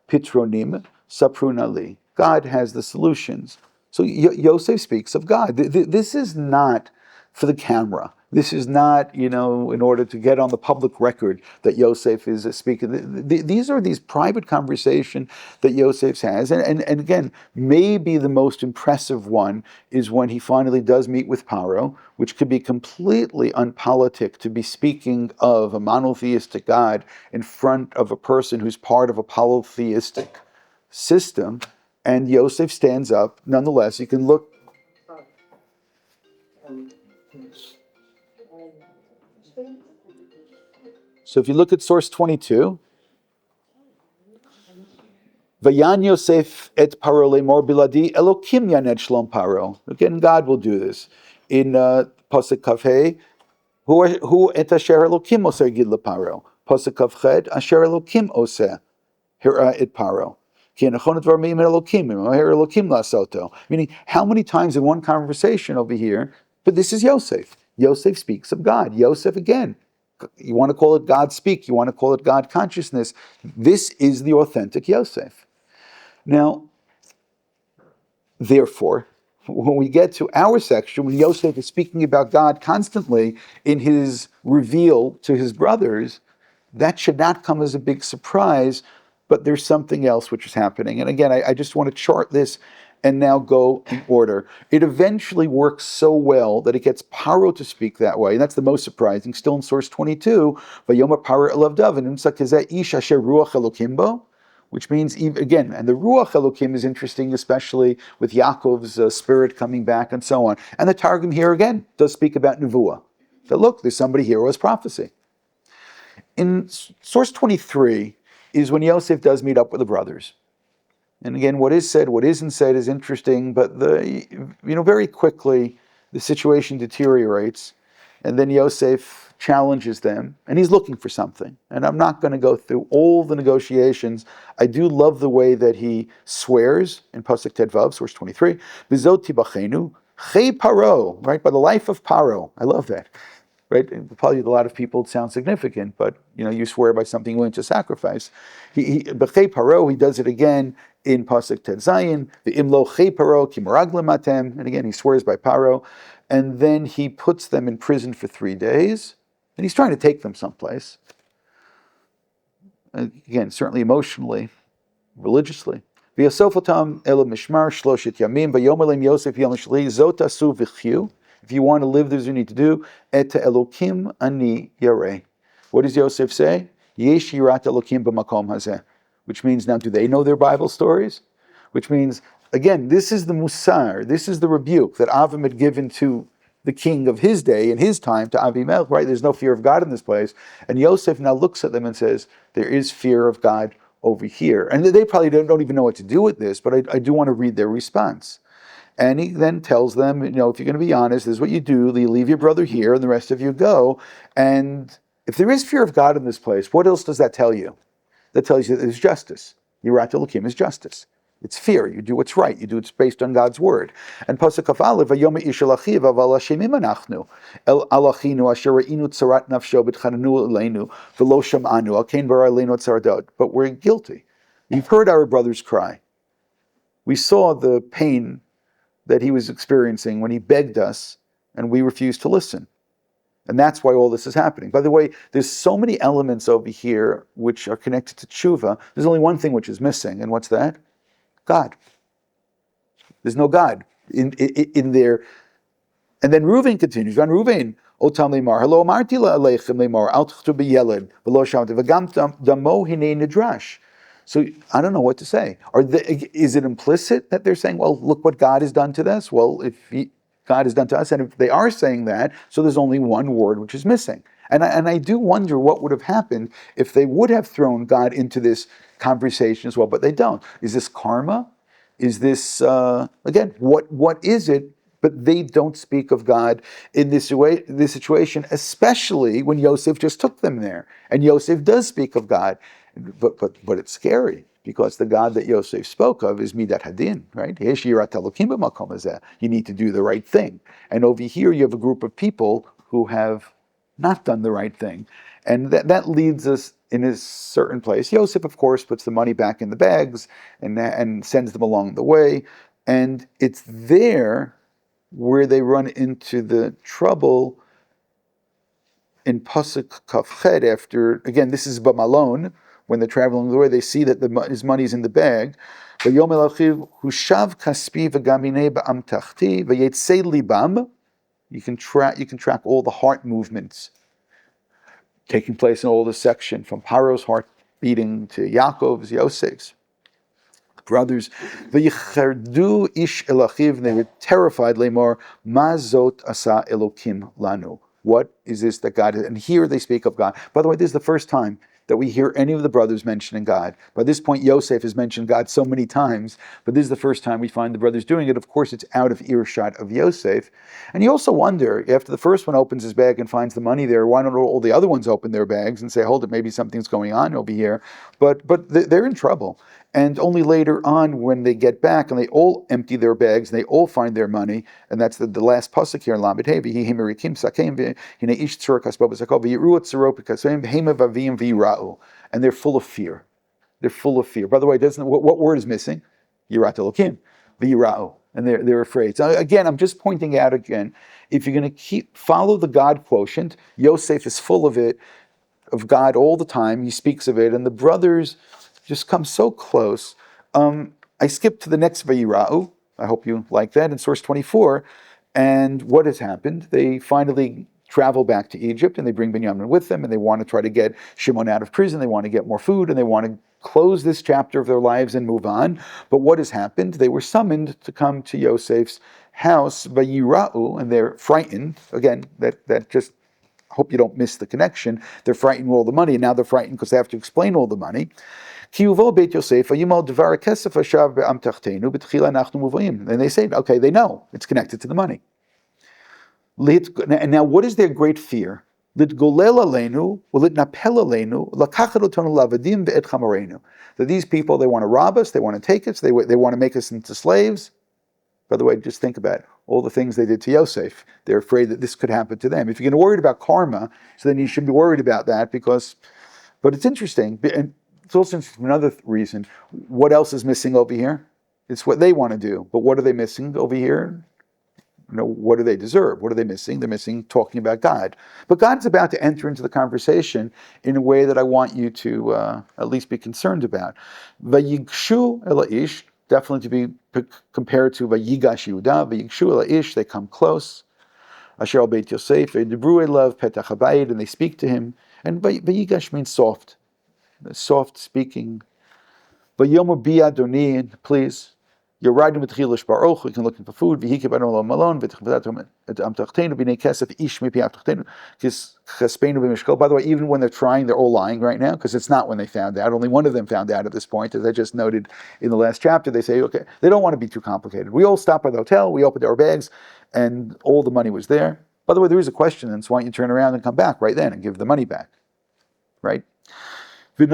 Pitronim Saprunali. God has the solutions. So Yosef speaks of God. This is not for the camera. This is not, in order to get on the public record that Yosef is speaking. These are these private conversations that Yosef has. And again, maybe the most impressive one is when he finally does meet with Paro, which could be completely unpolitic to be speaking of a monotheistic God in front of a person who's part of a polytheistic system. And Yosef stands up. Nonetheless, you can look. So if you look at source 22, Vayan Yosef et Paro lemor biladi Elokim yaned shlom Paro. Again, God will do this. In Pasuk Kafhe, who et asher Elokim oseh gid leparo. Pasuk Kafchet, asher Elokim oseh et Paro. Meaning, how many times in one conversation over here, but this is Yosef. Yosef speaks of God. Yosef again. You want to call it God speak, you want to call it God consciousness. This is the authentic Yosef. Now, therefore, when we get to our section, when Yosef is speaking about God constantly in his reveal to his brothers, that should not come as a big surprise, but there's something else which is happening. And again, I just want to chart this and now go in order. It eventually works so well that it gets Paro to speak that way, and that's the most surprising. Still in source 22, Vayoma Paro elav David, ish asher ruach Elokim bo, which means, again, and the Ruach Elokim is interesting, especially with Yaakov's spirit coming back and so on. And the Targum here again does speak about Nevuah. That look, there's somebody here who has prophecy. In source 23 is when Yosef does meet up with the brothers. And again, what is said, what isn't said is interesting, but very quickly the situation deteriorates. And then Yosef challenges them, and he's looking for something. And I'm not going to go through all the negotiations. I do love the way that he swears in Pasuk Tedvav, source 23, B'zot tibachenu, chei Paro, right, by the life of Paro. I love that. Right? Probably a lot of people it sounds significant, but you swear by something willing to sacrifice. B'chei Paro, he does it again in Pasuk Ted Zayin, the Imlo chei Paro ki meraglim atem, and again he swears by Paro, and then he puts them in prison for 3 days, and he's trying to take them someplace. Again, certainly emotionally, religiously. V'yasofotam el mishmar shloshit yamim, v'yomer leim Yosef yom shli zot asu v'chyu. If you want to live, there's what you need to do. Et Elokim ani yareh. What does Yosef say? Yesh yirat Elokim b'makom hazeh. Which means, now, do they know their Bible stories? Which means, again, this is the musar, this is the rebuke that Avim had given to the king of his day, in his time, to Avimelech, right? There's no fear of God in this place. And Yosef now looks at them and says, there is fear of God over here. And they probably don't even know what to do with this, but I do want to read their response. And he then tells them, if you're going to be honest, this is what you do. You leave your brother here and the rest of you go. And if there is fear of God in this place, what else does that tell you? That tells you that there's justice. Yirat Elokim is justice. It's fear. You do what's right. You do what's based on God's word. And Pasuk Kaf Aleph, Vayoma ish el achiv aval hashemim anachnu el alachinu asher re'inu tzarat nafsho b'tchananu aleinu v'lo sham'anu al kein bara aleinu tzaradot. But we're guilty. We've heard our brothers cry. We saw the pain that he was experiencing when he begged us and we refused to listen. And that's why all this is happening. By the way, there's so many elements over here which are connected to tshuva. There's only one thing which is missing, and what's that? God. There's no God in there. And then Reuven continues. Van Reuven, Otam lemar, hello amarti la'aleichem lemar, al tchtu b'yeled, v'lo shamte, v'gam damo hinei nidrash. So I don't know what to say. Is it implicit that they're saying, well, look what God has done to us? Well, God has done to us, and if they are saying that, so there's only one word which is missing. And I do wonder what would have happened if they would have thrown God into this conversation as well, but they don't. Is this karma? Is this, again, what is it? But they don't speak of God in this situation, especially when Yosef just took them there. And Yosef does speak of God, but it's scary because the God that Yosef spoke of is Midat Hadin, right? You need to do the right thing. And over here you have a group of people who have not done the right thing. And that leads us in a certain place. Yosef, of course, puts the money back in the bags and sends them along the way. And it's there where they run into the trouble in Pasuk Kafchet after, again, this is Bamalon, when they're traveling the way, they see that his money's in the bag. You can track all the heart movements taking place in all this section, from Paro's heart beating to Yaakov's, Yosef's. brothers. V'yichardu ish el achiv, and they were terrified. Lemor, ma zot asa Elokim lanu. What is this that God is? And here they speak of God. By the way, this is the first time that we hear any of the brothers mentioning God. By this point, Yosef has mentioned God so many times, but this is the first time we find the brothers doing it. Of course, it's out of earshot of Yosef. And you also wonder, after the first one opens his bag and finds the money there, why don't all the other ones open their bags and say, hold it, maybe something's going on over here. But they're in trouble. And only later on, when they get back and they all empty their bags, and they all find their money, and that's the last pasuk here in Lamed Hey, and they're full of fear. They're full of fear. By the way, what word is missing? Yirat Elokim, v'yira'u, and they're afraid. So again, I'm just pointing out again, if you're going to follow the God quotient, Yosef is full of it, of God all the time. He speaks of it, and the brothers just come so close. I skipped to the next Vayira'u. I hope you like that, in source 24. And what has happened? They finally travel back to Egypt, and they bring Binyamin with them, and they want to try to get Shimon out of prison. They want to get more food, and they want to close this chapter of their lives and move on. But what has happened? They were summoned to come to Yosef's house, Vayira'u, and they're frightened. Again, that just, hope you don't miss the connection. They're frightened with all the money, and now they're frightened because they have to explain all the money. And they say, okay, they know it's connected to the money. And now, what is their great fear? That these people, they want to rob us, they want to take us, they want to make us into slaves. By the way, just think about it. All the things they did to Yosef. They're afraid that this could happen to them. If you're going to worry about karma, so then you should be worried about that but it's interesting. And it's also interesting for another reason. What else is missing over here? It's what they want to do. But what are they missing over here? What do they deserve? What are they missing? They're missing talking about God. But God's about to enter into the conversation in a way that I want you to at least be concerned about. Vayigshu el ish, definitely to be compared to Vayigash Yehuda. Vayigshu el ish, they come close. Asher al Beit Yosef, Debru elav petach habayit, and they speak to him. And Vayigash means soft speaking. Vayomer bi Adoni, please. You're riding with Chilish Baruch, we can look for food. Even when they're trying, they're all lying right now, because it's not when they found out. Only one of them found out at this point, as I just noted in the last chapter. They say, okay, they don't want to be too complicated. We all stopped by the hotel, we opened our bags, and all the money was there. By the way, there is a question, and so why don't you turn around and come back right then and give the money back, right? Right?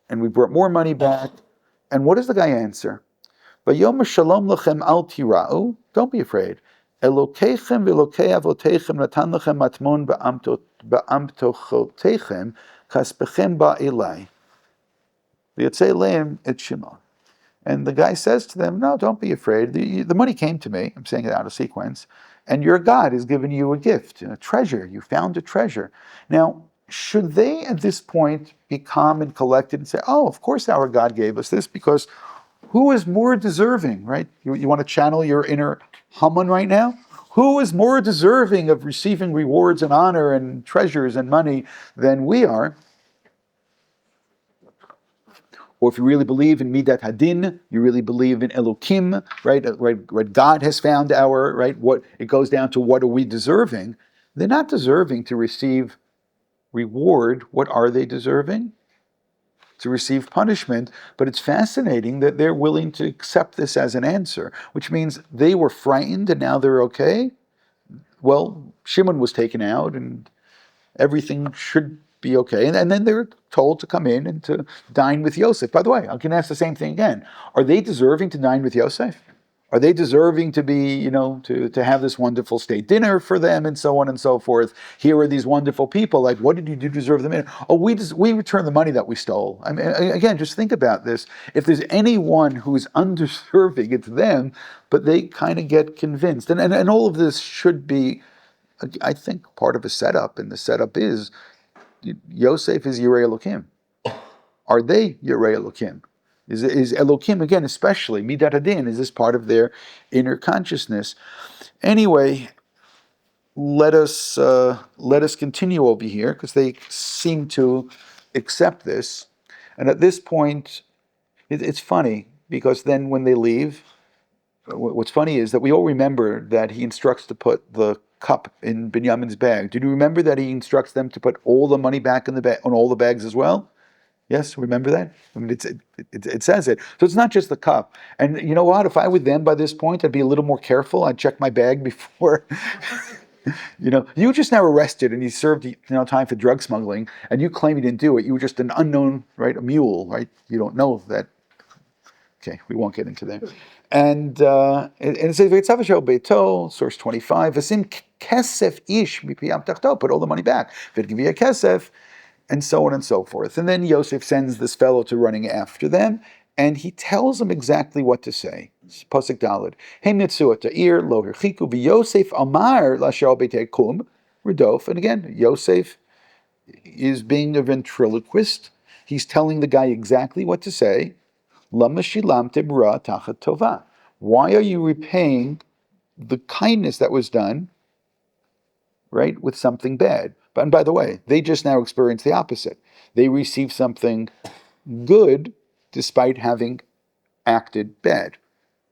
And we brought more money back. And what does the guy answer? Vayomer shalom lechem al tira'u. Don't be afraid. Elokeichem v'elokei avoteichem natan lechem matmon ba'amtochotechem kaspechem ba'ilai. V'yotzei lehem et Shimon. And the guy says to them, no, don't be afraid. The money came to me. I'm saying it out of sequence. And your God has given you a gift, a treasure. You found a treasure. Now, should they at this point be calm and collected and say, oh, of course our God gave us this, because who is more deserving, right? You want to channel your inner Haman right now? Who is more deserving of receiving rewards and honor and treasures and money than we are? Or if you really believe in Midat Hadin, you really believe in Elokim, right? Right? God has found our, right? What it goes down to, what are we deserving? They're not deserving to receive reward. What are they deserving? To receive punishment. But it's fascinating that they're willing to accept this as an answer, which means they were frightened and now they're okay. Well, Shimon was taken out and everything should be okay. And then they're told to come in and to dine with Yosef. By the way, I can ask the same thing again. Are they deserving to dine with Yosef? Are they deserving to be, to have this wonderful state dinner for them and so on and so forth? Here are these wonderful people. Like, what did you do to deserve them? Oh, we return the money that we stole. I mean, again, just think about this. If there's anyone who's undeserving, it's them, but they kind of get convinced. And all of this should be, I think, part of a setup. And the setup is, Yosef is Yirei Elokim. Are they Yirei Elokim? Is Elokim, again, especially, Midat Hadin, is this part of their inner consciousness? Anyway, let us continue over here, because they seem to accept this. And at this point, it's funny because then when they leave, what's funny is that we all remember that he instructs to put the cup in Binyamin's bag. Did you remember that he instructs them to put all the money back in the bag on all the bags as well? Yes, remember that? I mean, it says it. So it's not just the cup. And you know what? If I were them by this point, I'd be a little more careful. I'd check my bag before. You just now arrested and you served time for drug smuggling, and you claim you didn't do it. You were just an unknown, right? A mule, right? You don't know that. Okay, we won't get into that. And it says, "V'yitzavashel beito," source 25. V'sim kesef ish mipiyam tachto. Put all the money back. V'tgivia kesef. And so on and so forth. And then Yosef sends this fellow to running after them, and he tells them exactly what to say. Pasuk Daled. Hey mitzuat ta'ir lo hirchiku v'Yosef amar l'asher beitei kum redof. And again, Yosef is being a ventriloquist. He's telling the guy exactly what to say. Lama shilamtem ra tachat tova. Why are you repaying the kindness that was done, right, with something bad? And by the way, they just now experience the opposite. They receive something good despite having acted bad,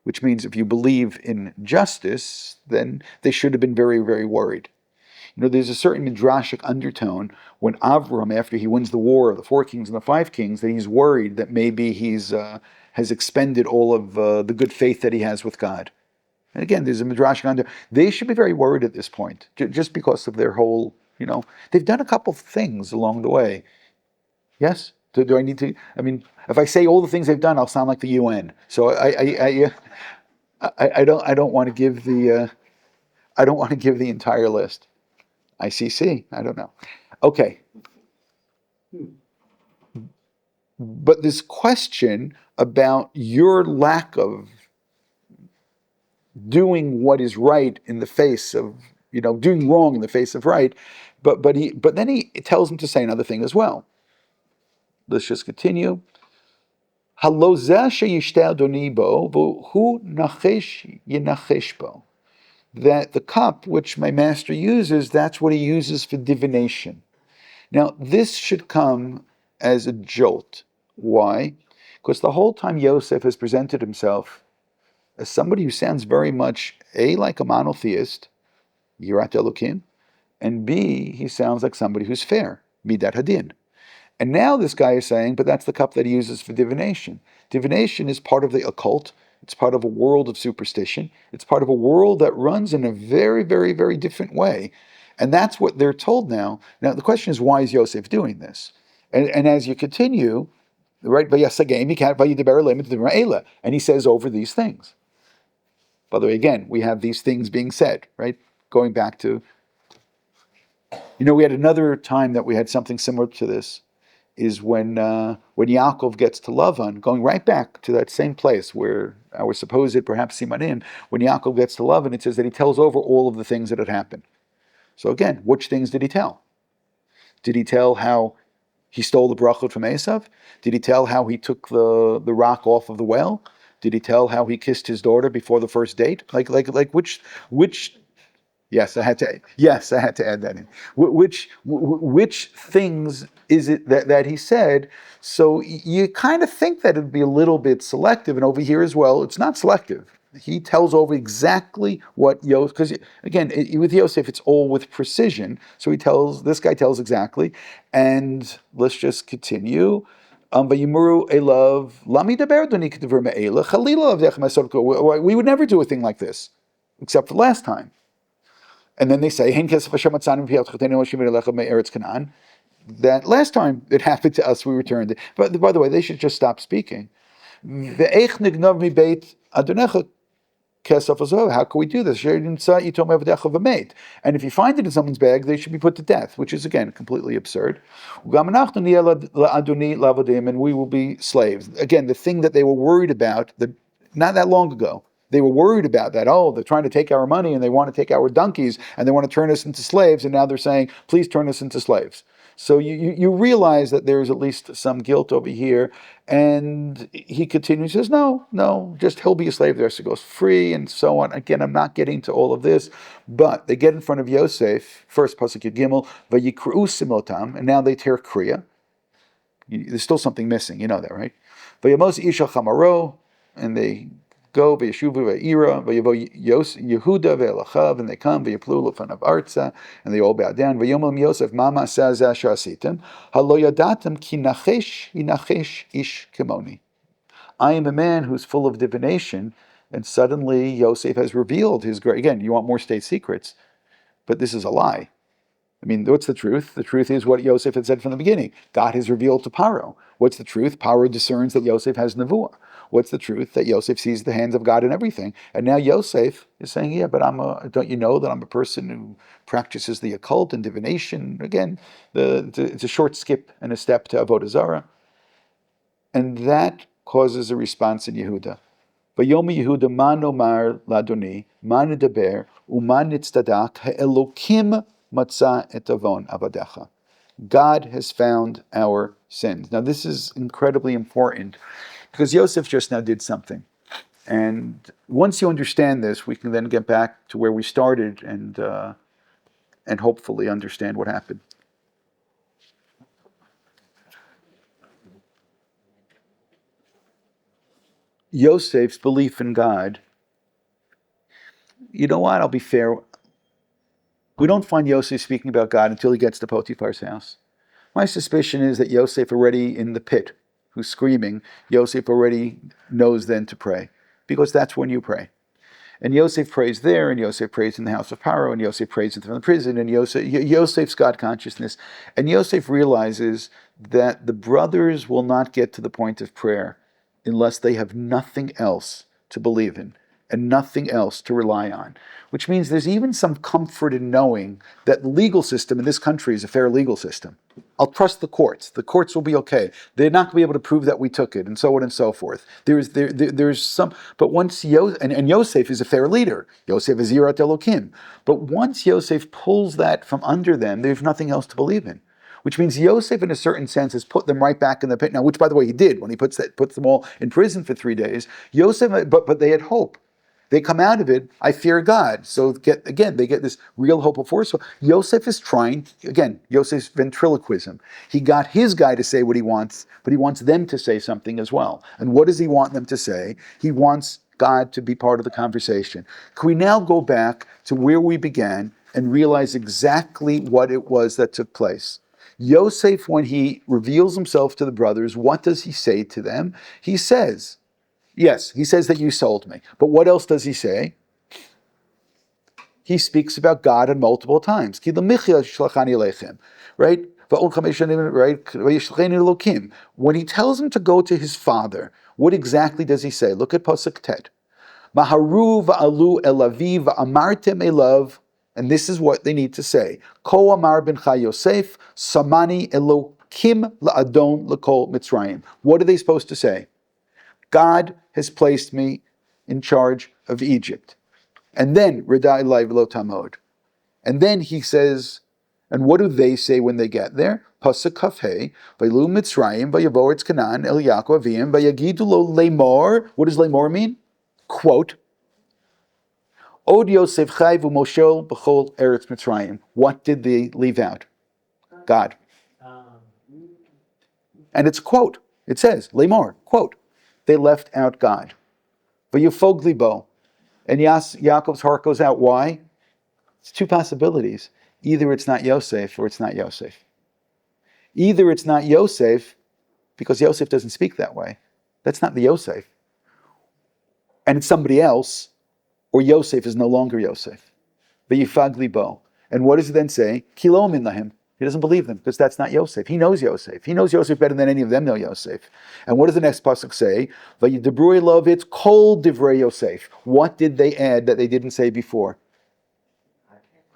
which means if you believe in justice, then they should have been very, very worried. There's a certain midrashic undertone when Avram, after he wins the war of the 4 kings and the 5 kings, that he's worried that maybe he's has expended all of the good faith that he has with God. And again, there's a midrashic undertone. They should be very worried at this point, just because of their whole. They've done a couple of things along the way. Yes? Do I need to? I mean, if I say all the things they've done, I'll sound like the UN. So I don't want to give the entire list. ICC. I don't know. Okay. But this question about your lack of doing what is right in the face of doing wrong in the face of right. But then he tells him to say another thing as well. Let's just continue. That the cup which my master uses, that's what he uses for divination. Now, this should come as a jolt. Why? Because the whole time Yosef has presented himself as somebody who sounds very much A, like a monotheist, Yirat Elokim, and B, he sounds like somebody who's fair, Midat Hadin. And now this guy is saying, but that's the cup that he uses for divination. Divination is part of the occult. It's part of a world of superstition. It's part of a world that runs in a very, very, very different way. And that's what they're told now. Now, the question is, why is Yosef doing this? And as you continue, right, and he says over these things. By the way, again, we have these things being said, right? Going back to, we had another time that we had something similar to this, is when Yaakov gets to Lavan, going right back to that same place where our supposed perhaps Simanim, when Yaakov gets to Lavan, it says that he tells over all of the things that had happened. So again, which things did he tell? Did he tell how he stole the brachot from Esav? Did he tell how he took the rock off of the well? Did he tell how he kissed his daughter before the first date? Like which? Yes, I had to add that in. Which things is it that he said? So you kind of think that it'd be a little bit selective, and over here as well, it's not selective. He tells over exactly what Yosef, because again, with Yosef, it's all with precision. So this guy tells exactly, and let's just continue. We would never do a thing like this, except for last time. And then they say, that last time it happened to us, we returned. But by the way, they should just stop speaking. How can we do this? And if you find it in someone's bag, they should be put to death, which is, again, completely absurd. And we will be slaves. Again, the thing that they were worried about, not that long ago, they were worried about that. Oh, they're trying to take our money and they want to take our donkeys and they want to turn us into slaves. And now they're saying, please turn us into slaves. So you realize that there's at least some guilt over here. And he continues, says, no, just he'll be a slave. The rest goes free and so on. Again, I'm not getting to all of this. But they get in front of Yosef, first Pasuk Yud Gimel, Vayikru Simotam, and now they tear Kriya. There's still something missing. You know that, right? Vayamos isha chamaro, and they go v'yeshuvu v'ira v'yavo Yehuda v'elachav, and they come v'yaplu l'fanav arza, and they all bow down. V'yomam Yosef mama sazah shasitim halo yadatem ki nachesh ish kimoni. I am a man who's full of divination, and suddenly Yosef has revealed his great. Again, you want more state secrets, but this is a lie. I mean, what's the truth? The truth is what Yosef had said from the beginning. God has revealed to Paro. What's the truth? Paro discerns that Yosef has nevuah. What's the truth? That Yosef sees the hands of God in everything. And now Yosef is saying, yeah, but don't you know that I'm a person who practices the occult and divination? Again, it's a short skip and a step to Avodah Zarah. And that causes a response in Yehuda. Vayom Yehuda man omar ladoni, man nedaber, uman nitztadak, ha'elokim matzah et avon avadecha. God has found our sins. Now this is incredibly important because Yosef just now did something. And once you understand this, we can then get back to where we started and hopefully understand what happened. Yosef's belief in God, you know what, I'll be fair. We don't find Yosef speaking about God until he gets to Potiphar's house. My suspicion is that Yosef already in the pit, who's screaming, Yosef already knows then to pray. Because that's when you pray. And Yosef prays there, and Yosef prays in the house of Paro, and Yosef prays from the prison, and Yosef's God consciousness. And Yosef realizes that the brothers will not get to the point of prayer unless they have nothing else to believe in and nothing else to rely on. Which means there's even some comfort in knowing that the legal system in this country is a fair legal system. I'll trust the courts. The courts will be okay. They're not going to be able to prove that we took it, and so on and so forth. There's some, but once and Yosef is a fair leader. Yosef is Yirat Elokim. But once Yosef pulls that from under them, there's nothing else to believe in. Which means Yosef, in a certain sense, has put them right back in the pit. Now, which, by the way, he did when he puts them all in prison for 3 days. Yosef, but they had hope. They come out of it, I fear God. So they get this real hope of force. So Yosef is trying, again, Yosef's ventriloquism. He got his guy to say what he wants, but he wants them to say something as well. And what does he want them to say? He wants God to be part of the conversation. Can we now go back to where we began and realize exactly what it was that took place? Yosef, when he reveals himself to the brothers, what does he say to them? He says, yes, he says that you sold me. But what else does he say? He speaks about God on multiple times. Right? When he tells him to go to his father, what exactly does he say? Look at Pasuk Tet. Maharu va'alu elavi va'amartem elav. And this is what they need to say. Ko amar bincha Yosef, samani elokim la'adon l'kol Mitzrayim. What are they supposed to say? God has placed me in charge of Egypt. And then, Redai Lai V'lo Tamod. And then he says, and what do they say when they get there? Pasuk Kafhei, Vaylu Mitzrayim, Vayavoretz Canaan, El Yaakov Avim, Vayagidu lo Lemor. What does Lemor mean? Quote, Od Yosef Chai v'Moshel b'chol Eretz Mitzrayim. What did they leave out? God. And it's a quote. It says, Lemor, quote. They left out God. V'yufog libo. And Yaakov's heart goes out. Why? It's two possibilities. Either it's not Yosef or it's not Yosef. Either it's not Yosef because Yosef doesn't speak that way. That's not the Yosef. And it's somebody else, or Yosef is no longer Yosef. V'yifag libo. And what does it then say? Kilo min lahim. He doesn't believe them because that's not Yosef. He knows Yosef. He knows Yosef better than any of them know Yosef. And what does the next pasuk say? Vayidabru elav it's kol divrei Yosef. What did they add that they didn't say before?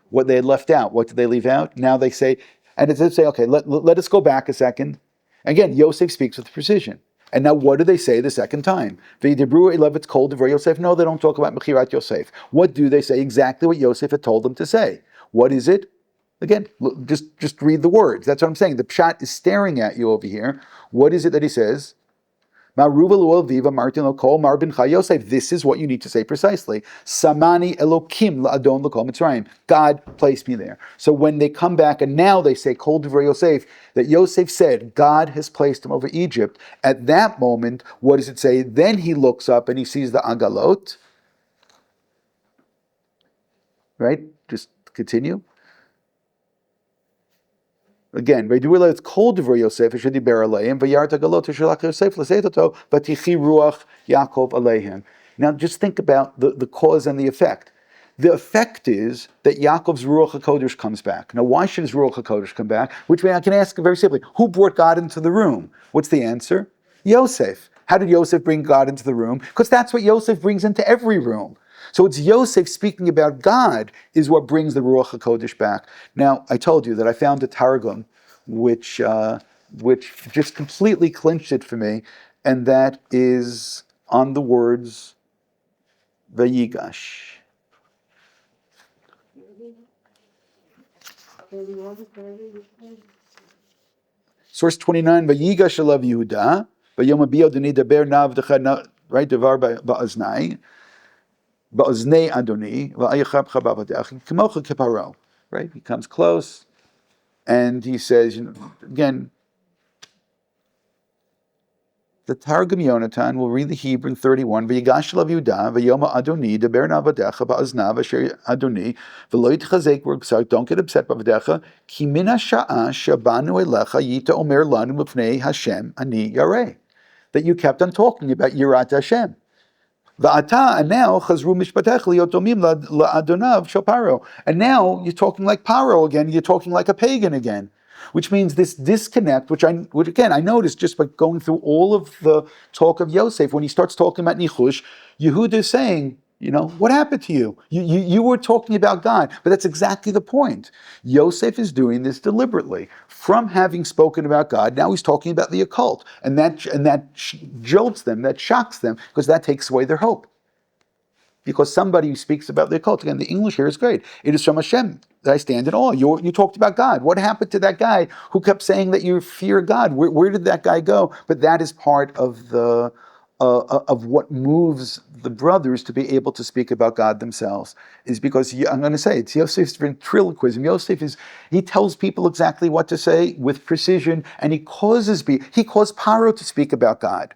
What they had left out. What did they leave out? Now they say, and it's say, okay, let us go back a second. Again, Yosef speaks with precision. And now what do they say the second time? Vayidabru elav it's kol divrei Yosef. No, they don't talk about mechirat Yosef. What do they say? Exactly what Yosef had told them to say. What is it? Again, just read the words. That's what I'm saying. The pshat is staring at you over here. What is it that he says? This is what you need to say precisely. Samani Elokim la'adon l'kol Mitzrayim. God placed me there. So when they come back and now they say Kol Divrei Yosef, that Yosef said God has placed him over Egypt. At that moment, what does it say? Then he looks up and he sees the Agalot. Right? Just continue. Again, it's called Divrei Yosef, Shediber Aleim, Vayart Agalot, Shalach Yosef, Lesetoto, Vatichi Ruach Yaakov Aleihim. Now just think about the cause and the effect. The effect is that Yaakov's Ruach HaKodesh comes back. Now why should his Ruach HaKodesh come back? Which I can ask very simply, who brought God into the room? What's the answer? Yosef. How did Yosef bring God into the room? Because that's what Yosef brings into every room. So it's Yosef speaking about God is what brings the Ruach HaKodesh back. Now, I told you that I found a Targum which just completely clinched it for me, and that is on the words Vayigash. Source 29, Vayigash alav Yehuda, Vayom Abiyah Deni Daber Nav Dechad, right, Devar Ba'aznai, Ba'aznei Adoni, Va'ayachab Chabavadech, Kamocha Keparo, right? He comes close and he says, again, the Targum Yonatan will read the Hebrew in 31. Vayigash alav Yehuda, Vayoma Adoni, Deber Navadecha, Ba'aznav Asher Adoni, V'lo yitchazek v'rgsak. Don't get upset, Ba'avadecha. Ki min ha'sha'a shabanu elecha yita omer lanu mipnei Hashem ani yareh. That you kept on talking about Yirat Hashem. Va'ata, and now chazru mishpatech liyotomim la'adonav shel Paro. And now you're talking like Paro again. You're talking like a pagan again. Which means this disconnect, which again I noticed just by going through all of the talk of Yosef, when he starts talking about Nichush, Yehuda is saying, what happened to you? You were talking about God, but that's exactly the point. Yosef is doing this deliberately. From having spoken about God, now he's talking about the occult, and that jolts them, that shocks them, because that takes away their hope. Because somebody who speaks about the occult, again, the English here is great. It is from Hashem that I stand in awe. You talked about God. What happened to that guy who kept saying that you fear God? Where did that guy go? But that is part of of what moves the brothers to be able to speak about God themselves, is because I'm going to say it's Yosef's ventriloquism. He tells people exactly what to say with precision, and he causes Paro to speak about God,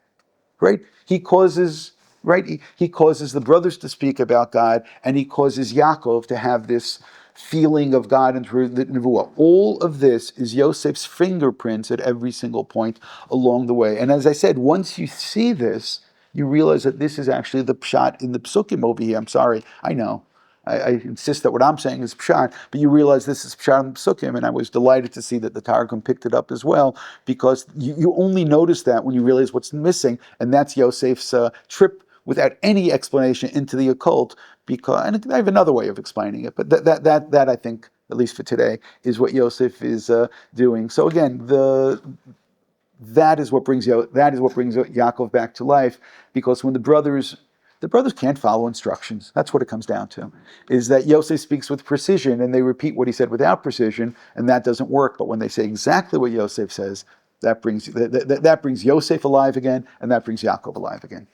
right? He causes the brothers to speak about God, and he causes Yaakov to have this feeling of God and through the Nevuah. All of this is Yosef's fingerprints at every single point along the way. And as I said, once you see this, you realize that this is actually the pshat in the psukim over here. I'm sorry, I know. I insist that what I'm saying is pshat, but you realize this is pshat in the psukim, and I was delighted to see that the Targum picked it up as well, because you only notice that when you realize what's missing, and that's Yosef's trip without any explanation into the occult. And I have another way of explaining it, but that I think, at least for today, is what Yosef is doing. So again, that is what brings Yaakov back to life, because when the brothers can't follow instructions. That's what it comes down to, is that Yosef speaks with precision and they repeat what he said without precision, and that doesn't work. But when they say exactly what Yosef says, that brings Yosef alive again, and that brings Yaakov alive again.